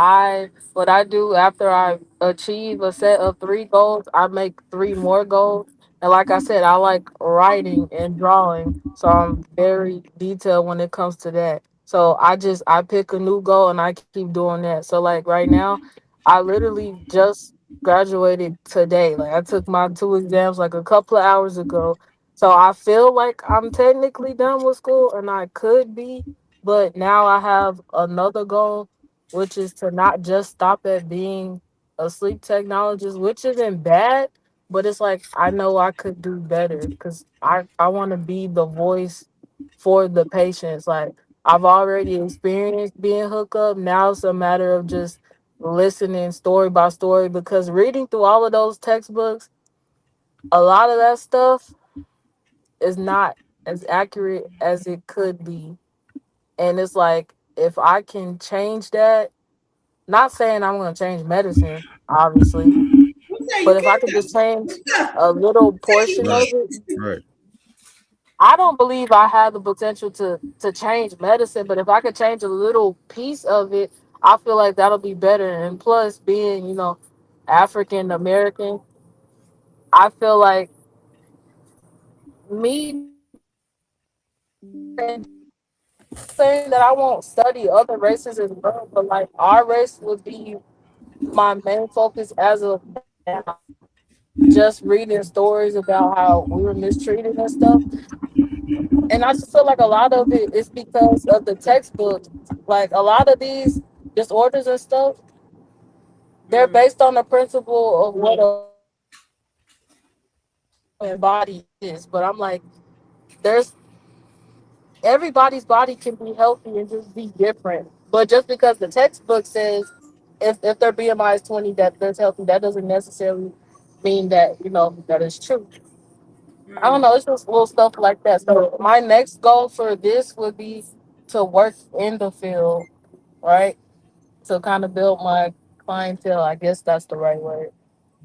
what I do after I achieve a set of three goals, I make three more goals. And like I said, I like writing and drawing, so I'm very detailed when it comes to that. So I pick a new goal and I keep doing that. So like right now, I literally just graduated today. Like I took my two exams like a couple of hours ago, so I feel like I'm technically done with school and I could be, but now I have another goal, which is to not just stop at being a sleep technologist, which isn't bad, but it's like I know I could do better because I want to be the voice for the patients. Like I've already experienced being hooked up. Now it's a matter of just listening story by story because reading through all of those textbooks, a lot of that stuff is not as accurate as it could be. And it's like, if I can change that, not saying I'm going to change medicine, obviously, You say but you if I can't could just change say a little portion you Right, of it, right. I don't believe I have the potential to change medicine, but if I could change a little piece of it, I feel like that'll be better. And plus, being, African American, I feel like me saying that I won't study other races as well, but like our race would be my main focus as of now. Just reading stories about how we were mistreated and stuff. And I just feel like a lot of it is because of the textbooks. Like a lot of these disorders and stuff, they're Mm. based on the principle of what a body is. But I'm like, there's everybody's body can be healthy and just be different. But just because the textbook says if their BMI is 20 that that's healthy, that doesn't necessarily mean that that is true. I don't know. It's just little stuff like that. So my next goal for this would be to work in the field, right? To kind of build my clientele. I guess that's the right word.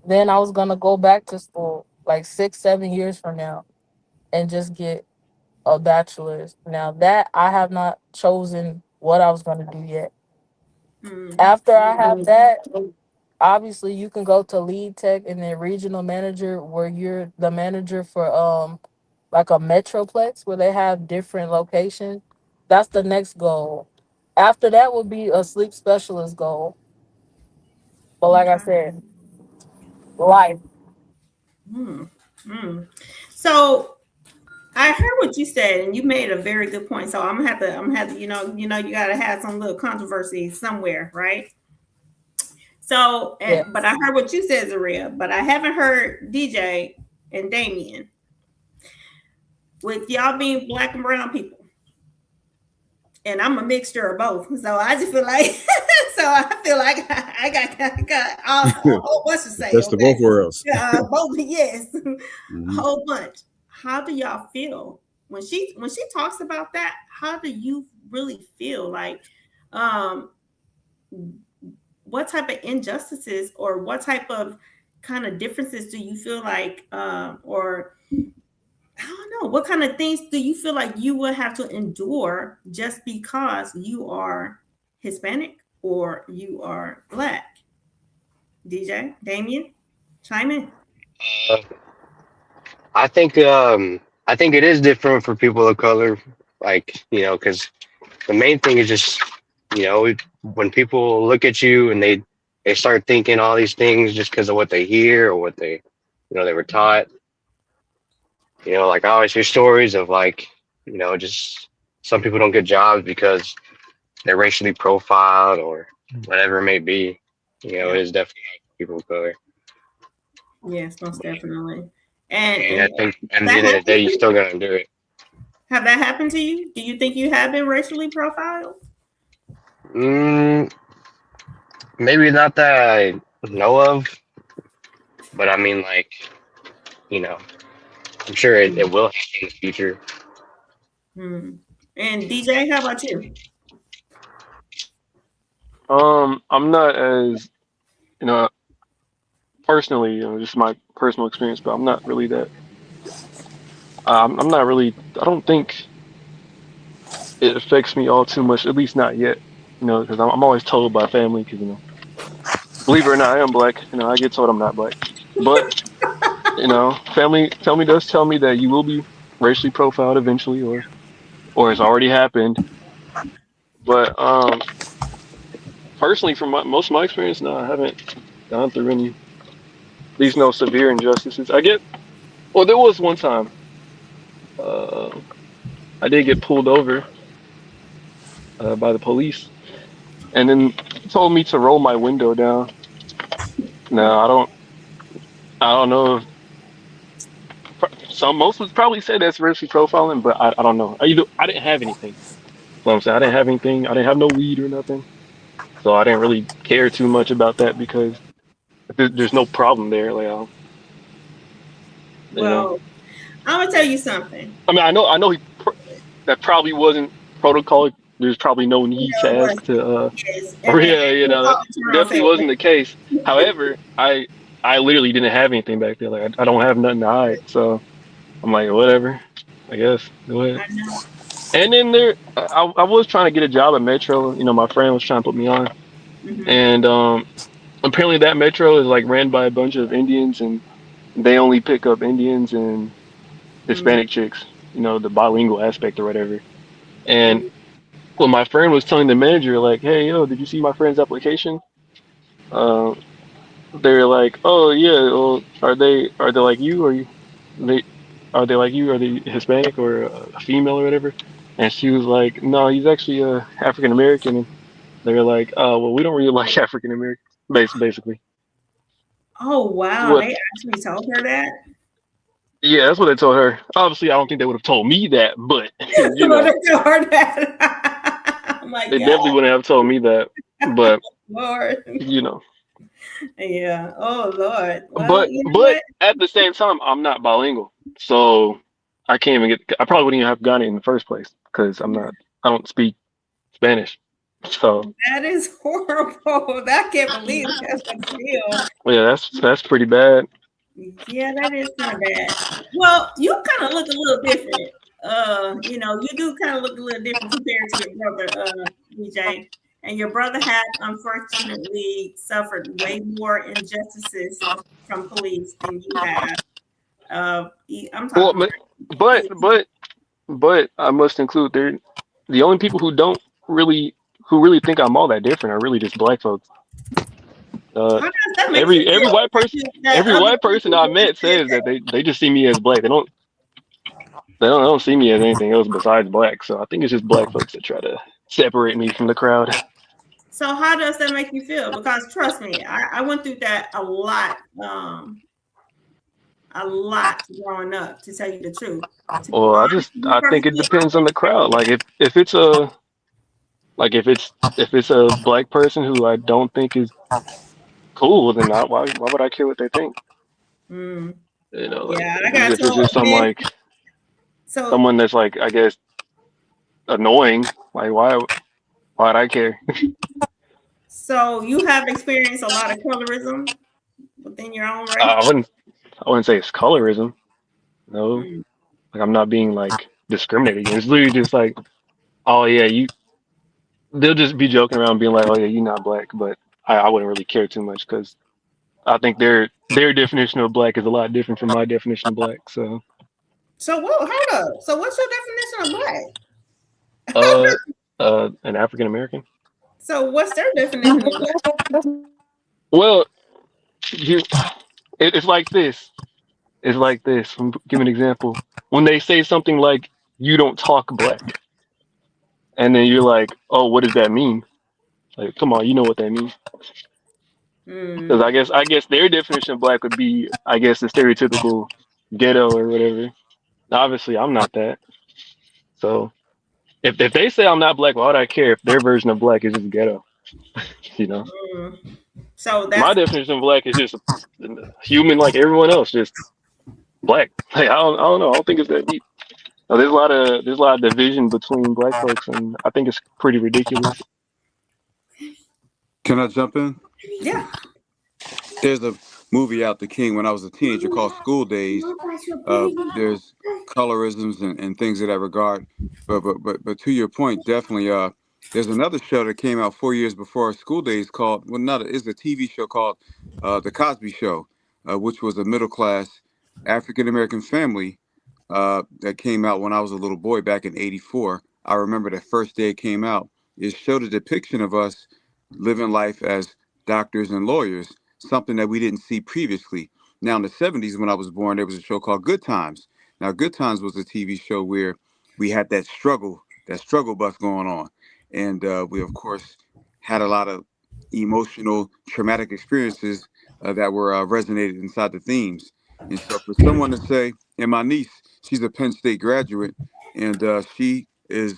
Then I was gonna go back to school like 6, 7 years from now and just get a bachelor's. Now that I have not chosen what I was gonna do yet. After I have that, obviously you can go to lead tech and then regional manager where you're the manager for like a metroplex where they have different locations. That's the next goal. After that would be a sleep specialist goal. But like I said, life. So I heard what you said, and you made a very good point. So I'm gonna have to, you gotta have some little controversy somewhere, right? So, Yeah. but I heard what you said, Zaria, but I haven't heard DJ and Damien. With y'all being black and brown people, and I'm a mixture of both. So I just feel like, I got a whole bunch to say. Best of both worlds. Both, yes, a whole bunch. How do y'all feel when she talks about that? How do you really feel? Like, what type of injustices or what type of kind of differences do you feel like, or I don't know, what kind of things do you feel like you would have to endure just because you are Hispanic or you are Black? DJ, Damien, chime in. I think it is different for people of color, like because the main thing is just when people look at you and they start thinking all these things just because of what they hear or what they were taught. Like I always hear stories of like just some people don't get jobs because they're racially profiled or whatever it may be. It is definitely people of color. Yes, most definitely. And I think at the end of the day, you're still gonna do it. Have that happened to you? Do you think you have been racially profiled? Maybe not that I know of, but I mean, like, I'm sure it will happen in the future. And DJ, how about you? I'm not as personally, just my personal experience, but I'm not really that. I'm not really. I don't think it affects me all too much. At least not yet. Because I'm always told by family. Because believe it or not, I am Black. I get told I'm not Black, but family does tell me that you will be racially profiled eventually, or it's already happened. But personally, from most of my experience, no, I haven't gone through any. These no severe injustices. Well, there was one time. I did get pulled over by the police, and then told me to roll my window down. Now I don't know if most would probably say that's racially profiling, but I don't know. I didn't have anything. You know what I'm saying? I didn't have anything. I didn't have no weed or nothing, so I didn't really care too much about that because there's no problem there. Like, Well, I'm gonna tell you something. I mean, I know that probably wasn't protocol. There's probably no need to ask to. Yes. That definitely wasn't the case. However, I literally didn't have anything back there. Like I don't have nothing to hide, so I'm like, whatever. I guess go ahead. And then I was trying to get a job at Metro. My friend was trying to put me on, and apparently that Metro is like ran by a bunch of Indians, and they only pick up Indians and Hispanic chicks. The bilingual aspect or whatever. And when my friend was telling the manager, like, "Hey, yo, did you see my friend's application?" They're like, "Oh yeah, well, are they like you? Are they like you? Are they Hispanic or a female or whatever?" And she was like, "No, he's actually African American." And they're like, "Oh, well, we don't really like African Americans." Basically. Oh wow, they actually told her that. Yeah, that's what they told her. Obviously, I don't think they would have told me that, but you What know, a hard that. Oh my they God, definitely wouldn't have told me that. But Lord. you know, Yeah. Oh Lord. Well, but you know but what? at the same time, I'm not bilingual, so I can't even get. I probably wouldn't even have gotten it in the first place because I'm not. I don't speak Spanish. So That is horrible. I can't believe that, but still. yeah, that's pretty bad. Yeah, that is kind of bad. Well, you kind of look a little different. You do kind of look a little different compared to your brother, DJ. And your brother had unfortunately suffered way more injustices from police than you have. I'm Well, talking but about. but but I must include the only people who don't really who really think I'm all that different are really just black folks. Uh, How does that make you every feel white person that every other white person I people met said says that that? they just see me as black. They don't see me as anything else besides black. So I think it's just black folks that try to separate me from the crowd. So how does that make you feel? Because trust me, I went through that a lot growing up, to tell you the truth. To be Well, honest, to be I think it perfectly depends on honest. the crowd. Like if it's a like if it's a black person who I don't think is cool, then why would I care what they think? Mm, Like yeah, I got if it's told, just some man. like So, someone that's like I guess annoying, like why'd I care? so you have experienced a lot of colorism within your own race. I wouldn't say it's colorism. No, Mm, like I'm not being like discriminated against. It's literally just like, oh yeah, they'll just be joking around being like, oh yeah, you're not black, but I wouldn't really care too much because I think their definition of black is a lot different from my definition of black. So so whoa, hold up. So what's your definition of black? uh an African American. So what's their definition of black? Well, you it's like this. It's like this. Give an example. When they say something like you don't talk black, and then you're like, oh, what does that mean? Like, come on, you know what that means. Because Mm. I guess their definition of black would be, I guess, the stereotypical ghetto or whatever. Obviously, I'm not that. So if they say I'm not black, why would I care if their version of black is just ghetto? You know, Mm. So my that's definition of black is just human like everyone else, just black. Like I don't know. I don't think it's that deep. No, there's a lot of division between black folks, and I think it's pretty ridiculous. Can I jump in? yeah. There's a movie out, The King, when I was a teenager called School Days. There's colorisms and things of that regard. But to your point, definitely. There's another show that came out 4 years before School Days called, well, not it's a TV show called The Cosby Show, which was a middle class African American family that came out when I was a little boy back in '84. I remember the first day it came out. It showed a depiction of us living life as doctors and lawyers, something that we didn't see previously. Now, in the '70s, when I was born, there was a show called Good Times. Now, Good Times was a TV show where we had that struggle bus going on. And we, of course, had a lot of emotional, traumatic experiences that were resonated inside the themes. And so for someone to say, and my niece, she's a Penn State graduate, and she is,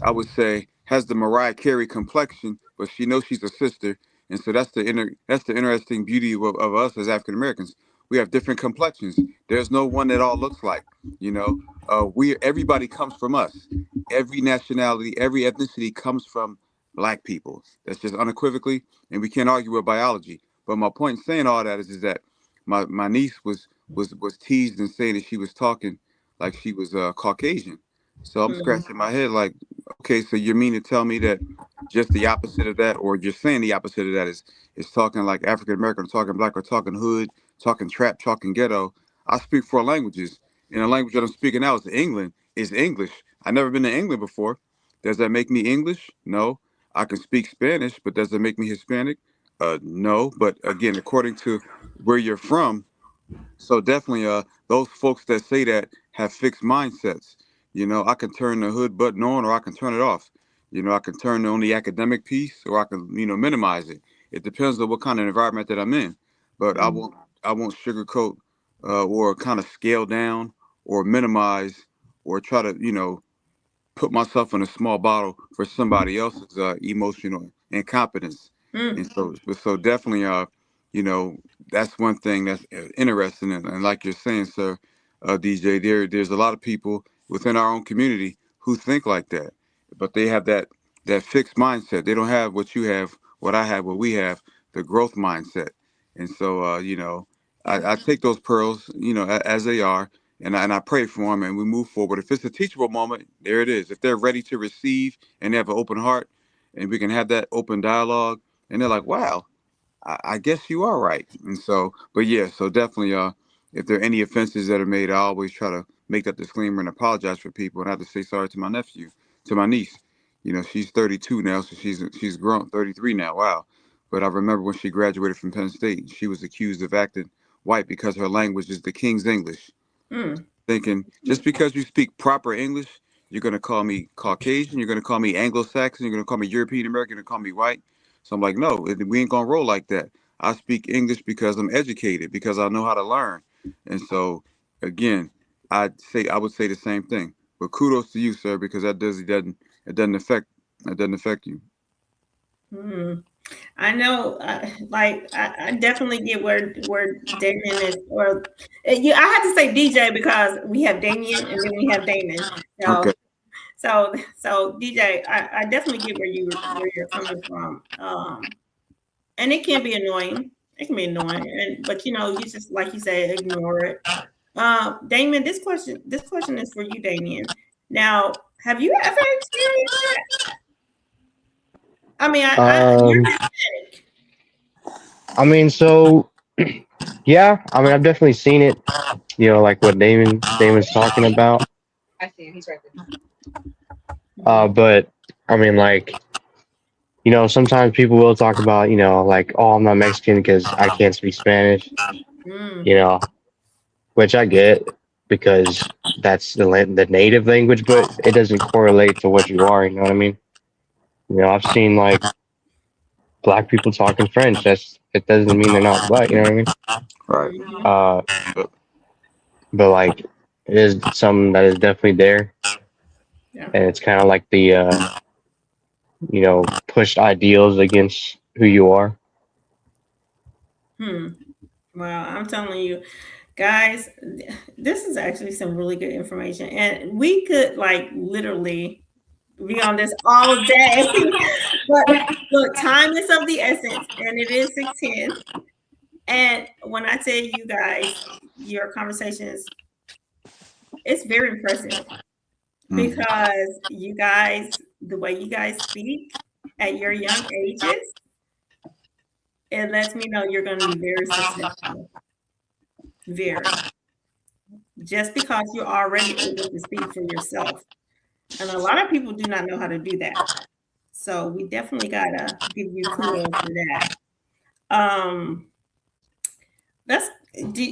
I would say, has the Mariah Carey complexion, but she knows she's a sister. And so that's the interesting beauty of us as African Americans. We have different complexions. There's no one that all looks like. You know, everybody comes from us. Every nationality, every ethnicity comes from black people. That's just unequivocally, and we can't argue with biology. But my point in saying all that is that my niece was teased and saying that she was talking like she was Caucasian. So I'm Mm. scratching my head like, okay, so you mean to tell me that just the opposite of that, or you're saying the opposite of that is talking like African American, talking black, or talking hood, talking trap, talking ghetto. I speak four languages, and the language that I'm speaking now is English. I've never been to England before. Does that make me English? No. I can speak Spanish, but does that make me Hispanic? No. But again, according to where you're from, so definitely, those folks that say that have fixed mindsets. You know, I can turn the hood button on, or I can turn it off. You know, I can turn on the academic piece, or I can, minimize it. It depends on what kind of environment that I'm in. But Mm. I won't sugarcoat or kind of scale down or minimize or try to, put myself in a small bottle for somebody else's emotional incompetence. And Mm. so definitely, you know, that's one thing that's interesting. And like you're saying, sir, DJ, there's a lot of people within our own community who think like that, but they have that fixed mindset. They don't have what you have, what I have, what we have, the growth mindset. And so, I take those pearls, as they are, and I pray for them, and we move forward. If it's a teachable moment, there it is. If they're ready to receive and they have an open heart, and we can have that open dialogue, and they're like, "Wow, I guess you are right." And so, but yeah, so definitely, if there are any offenses that are made, I always try to make that disclaimer and apologize for people, and I have to say sorry to my nephew, to my niece. She's 32 now, so she's grown, 33 now. Wow. But I remember when she graduated from Penn State, she was accused of acting white because her language is the King's English, Mm. thinking just because you speak proper English, you're going to call me Caucasian, you're going to call me Anglo-Saxon, you're going to call me European American, you're going to call me white. So I'm like, no, we ain't going to roll like that. I speak English because I'm educated, because I know how to learn. And so, again, I would say the same thing. But kudos to you, sir, because it doesn't affect you. Mm. I know, I definitely get where Damien is, or yeah, I have to say DJ because we have Damien and then we have Damon. Okay. So DJ, I definitely get where you're coming from. And it can be annoying. It can be annoying, but you just like you say, ignore it. Damien, this question is for you, Damien. Now, have you ever experienced that? I mean, you're Um, Hispanic. I mean, so yeah, I mean, I've definitely seen it. Like what Damon's talking about. But I mean, like, sometimes people will talk about, like, oh, I'm not Mexican because I can't speak Spanish. Mm, You know, which I get because that's the native language, but it doesn't correlate to what you are. You know what I mean? I've seen like black people talking French. It doesn't mean they're not black. You know what I mean? Right. mhm, Uh, but like it is something that is definitely there, yeah. and it's kind of like the pushed ideals against who you are. Hmm. Well, I'm telling you, guys, this is actually some really good information, and we could like literally be on this all day. But look, time is of the essence, and it is 6:10. And when I tell you guys, your conversations, it's very impressive Mm. because you guys, the way you guys speak at your young ages, it lets me know you're going to be very successful. Very. Just because you're already able to speak for yourself. And a lot of people do not know how to do that. So we definitely gotta give you kudos for that. Um, that's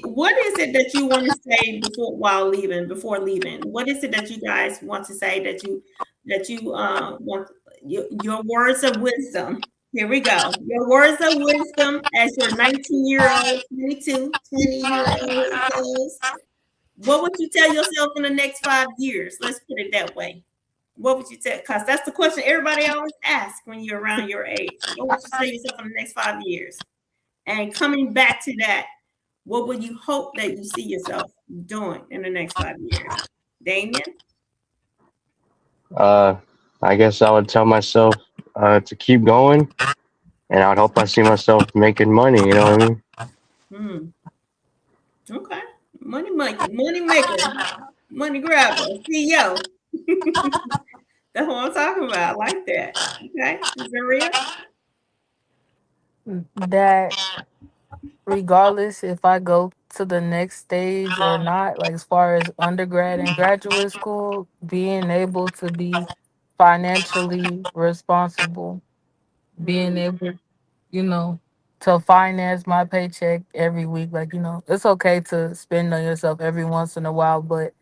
what is it that you want to say before leaving? What is it that you guys want to say that you want your words of wisdom? Here we go. Your words of wisdom as your 19-year-old, 22, 20-year-old selves. What would you tell yourself in the next 5 years? Let's put it that way. What would you tell? Because that's the question everybody always asks when you're around your age. What would you tell yourself in the next 5 years? And coming back to that, what would you hope that you see yourself doing in the next 5 years? Damien? Uh, I guess I would tell myself to keep going, and I would hope I see myself making money. You know what I mean? Hmm. Okay. Money maker, money grabber, CEO. That's what I'm talking about. I like that. Okay. Zaria? That regardless if I go to the next stage or not, like as far as undergrad and graduate school, being able to be financially responsible, being Mm, able, you know, to finance my paycheck every week. Like, it's okay to spend on yourself every once in a while, but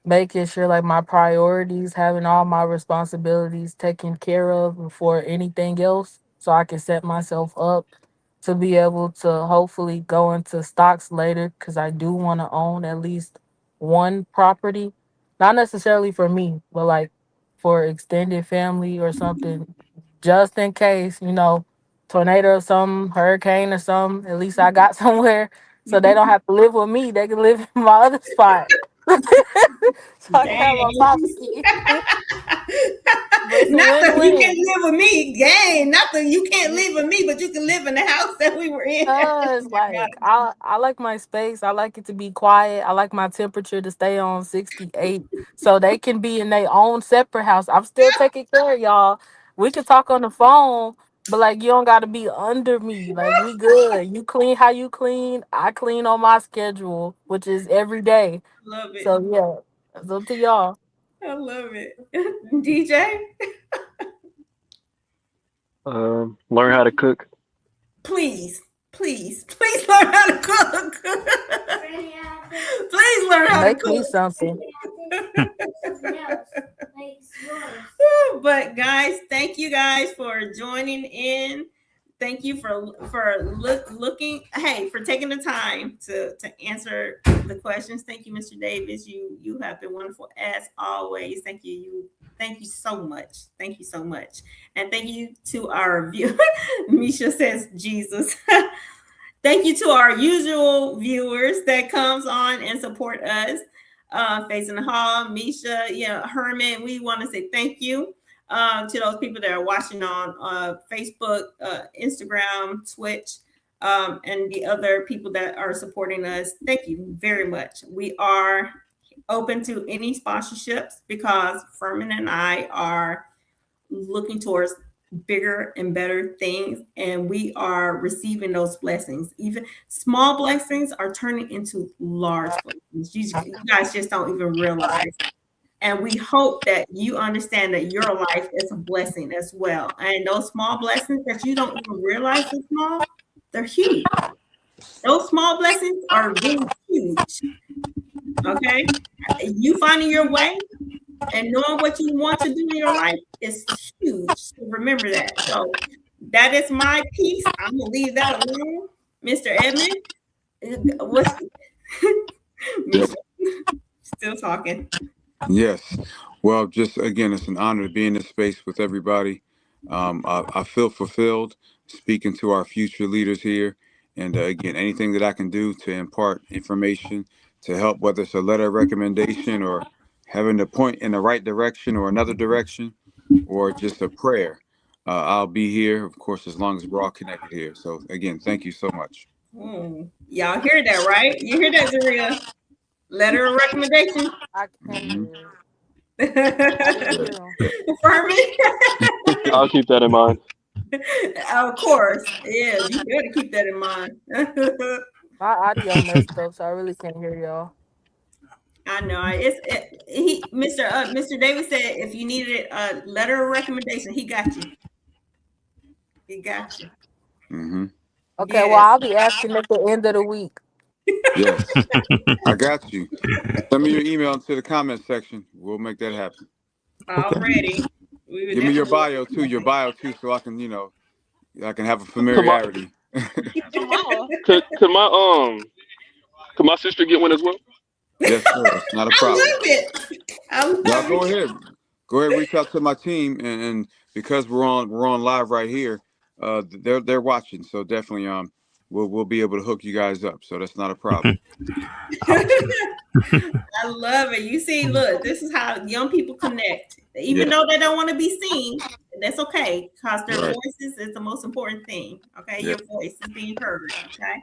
making sure like my priorities, having all my responsibilities taken care of before anything else, so I can set myself up to be able to hopefully go into stocks later because I do want to own at least one property. Not necessarily for me, but like for extended family or something, just in case, tornado or something, hurricane or something. At least I got somewhere so they don't have to live with me. They can live in my other spot. So I can have my Dang. property. But it's a Nothing. You can't win-win. live with me. Dang. Nothing. You can't live with me, but you can live in the house that we were in. Cause like I like my space. I like it to be quiet. I like my temperature to stay on 68. So they can be in their own separate house. I'm still taking care of y'all. We can talk on the phone, but like you don't gotta be under me. Like we good. You clean how you clean. I clean on my schedule, which is every day. Love it. So yeah, it's up to y'all. I love it. DJ, Learn how to cook. please learn how to cook. Please learn how to Make me cook. something. But guys, thank you guys for joining in. Thank you for looking. Hey, for taking the time to answer the questions. Thank you, Mr. Davis. You have been wonderful as always. Thank you. Thank you so much. Thank you so much. And thank you to our viewer. Misha says Jesus. Thank you to our usual viewers that comes on and support us. Face in the Hall, Misha, Herman. We want to say thank you to those people that are watching on Facebook, Instagram, Twitch, and the other people that are supporting us. Thank you very much. We are open to any sponsorships because Ferman and I are looking towards bigger and better things, and we are receiving those blessings. Even small blessings are turning into large blessings. You guys just don't even realize. And we hope that you understand that your life is a blessing as well. And those small blessings that you don't even realize are small, they're huge. Those small blessings are really huge. Okay? You finding your way and knowing what you want to do in your life is huge. So remember that. So that is my piece. I'm going to leave that alone. Mr. Edmond, what's still talking? Yes. Well, just again, it's an honor to be in this space with everybody. I feel fulfilled speaking to our future leaders here. And again, anything that I can do to impart information to help, whether it's a letter of recommendation or having to point in the right direction or another direction, or just a prayer, I'll be here, of course, as long as we're all connected here. So again, thank you so much. Y'all hear that, right? You hear that, Zaria? Letter of recommendation. I can hear Ferman. I'll keep that in mind. Of course. Yeah, you better keep that in mind. My audio messed up, so I really can't hear y'all. I know. Mr. Davis said if you needed a letter of recommendation, he got you. He got you. Mm-hmm. Okay, Yes. well, I'll be asking at the end of the week. Yes, I got you. Send me your email into the comment section. We'll make that happen. Already. Give me your bio too, so I can, I can have a familiarity. Could my sister get one as well? Yes, sir. It's not a problem. I love it. Y'all go ahead. Go ahead, reach out to my team, and because we're on live right here, they're watching, so definitely we'll be able to hook you guys up. So that's not a problem. I love it. You see, look, this is how young people connect. Even though they don't want to be seen, that's okay, because their voices is the most important thing. Okay, your voice is being heard. Okay.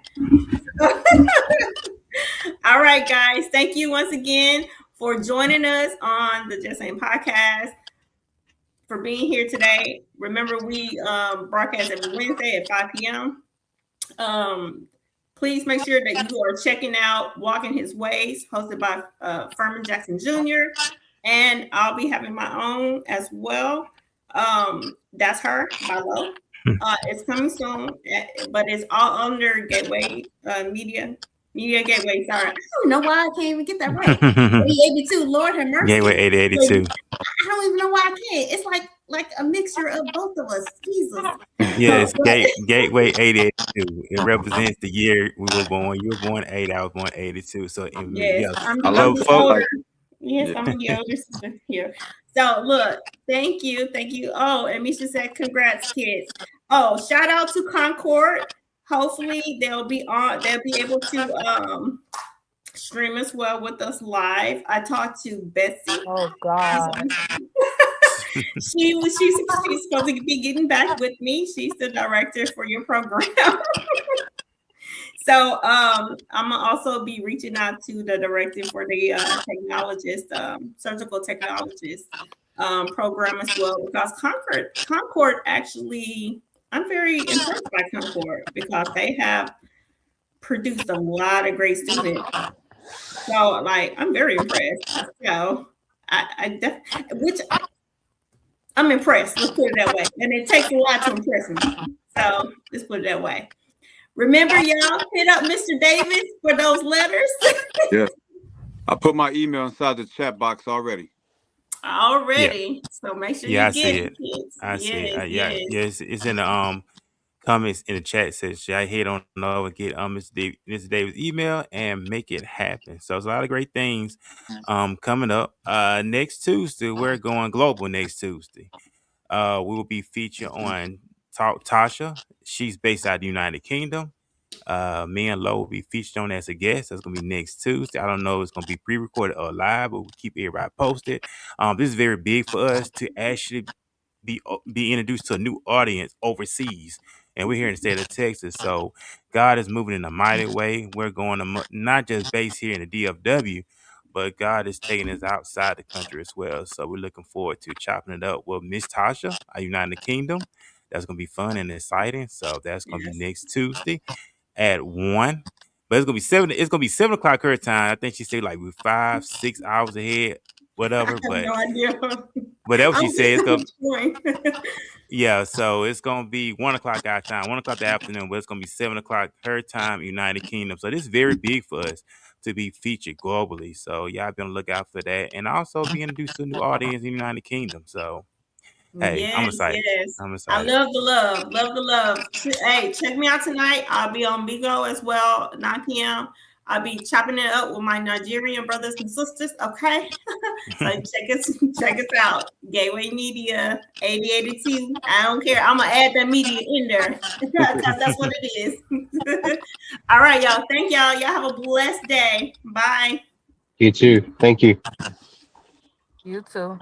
All right, guys. Thank you once again for joining us on the Just Saying podcast. For being here today. Remember, we broadcast every Wednesday at 5 p.m. Please make sure that you are checking out Walking His Ways, hosted by Ferman Jackson Jr. And I'll be having my own as well. That's her, by Lo. It's coming soon, but it's all under Gateway Media Gateway. Sorry, I don't know why I can't even get that right. 8082, Lord have mercy. Gateway 8082. I don't even know why I can't. It's like like a mixture of both of us. Jesus. Yes, But Gateway 882. It represents the year we were born. You were born 80, I was born 82. So yes, yeah. I I'm like But the I folk, older. like Yes, yeah. I'm the older sister here. So look, thank you. Oh, and Misha said, congrats, kids. Oh, shout out to Concord. Hopefully they'll be able to stream as well with us live. I talked to Betsy. Oh God. She's supposed to be getting back with me. She's the director for your program. So I'm gonna also be reaching out to the director for the surgical technologist program as well, because Concord actually, I'm very impressed by Concord because they have produced a lot of great students. So like I'm very impressed. So I'm impressed. Let's put it that way. And it takes a lot to impress me. So let's put it that way. Remember, y'all, hit up Mr. Davis for those letters. Yeah. I put my email inside the chat box already. Already. So make sure yeah, you I get see it, it. kids. I see it. Yes, Yeah, yes. yes. It's in the comments in the chat section. I head on over, get Mr. Davis' email and make it happen. So there's a lot of great things coming up. Next Tuesday, we're going global next Tuesday. We will be featured on Tasha. She's based out of the United Kingdom. Me and Lo will be featured on as a guest. That's gonna be next Tuesday. I don't know if it's gonna be pre-recorded or live, but we'll keep everybody posted. This is very big for us to actually be introduced to a new audience overseas, and we're here in the state of Texas. So God is moving in a mighty way. We're going to not just base here in the DFW, but God is taking us outside the country as well. So we're looking forward to chopping it up with Miss Tasha, our United Kingdom. That's gonna be fun and exciting. So that's gonna be Yes. next Tuesday at 1. But it's gonna be 7. It's gonna be 7 o'clock her time. I think she said like we're 5-6 hours ahead, I whatever. have no idea. But that's what she I'm said. It's gonna just yeah, so it's gonna be 1 o'clock our time, 1 o'clock the afternoon, but it's gonna be 7 o'clock her time, United Kingdom. So this is very big for us to be featured globally. So y'all be on the lookout for that, and also be introduced to a new audience in the United Kingdom. So hey, I'm Yes, excited. yes. I'm I excited. love the love. Love the love. Hey, check me out tonight. I'll be on Bigo as well, 9 p.m. I'll be chopping it up with my Nigerian brothers and sisters. Okay. So check us out. Gateway Media 8082. I don't care. I'm gonna add that media in there. Because that's what it is. All right, y'all. Thank y'all. Y'all have a blessed day. Bye. You too. Thank you. You too.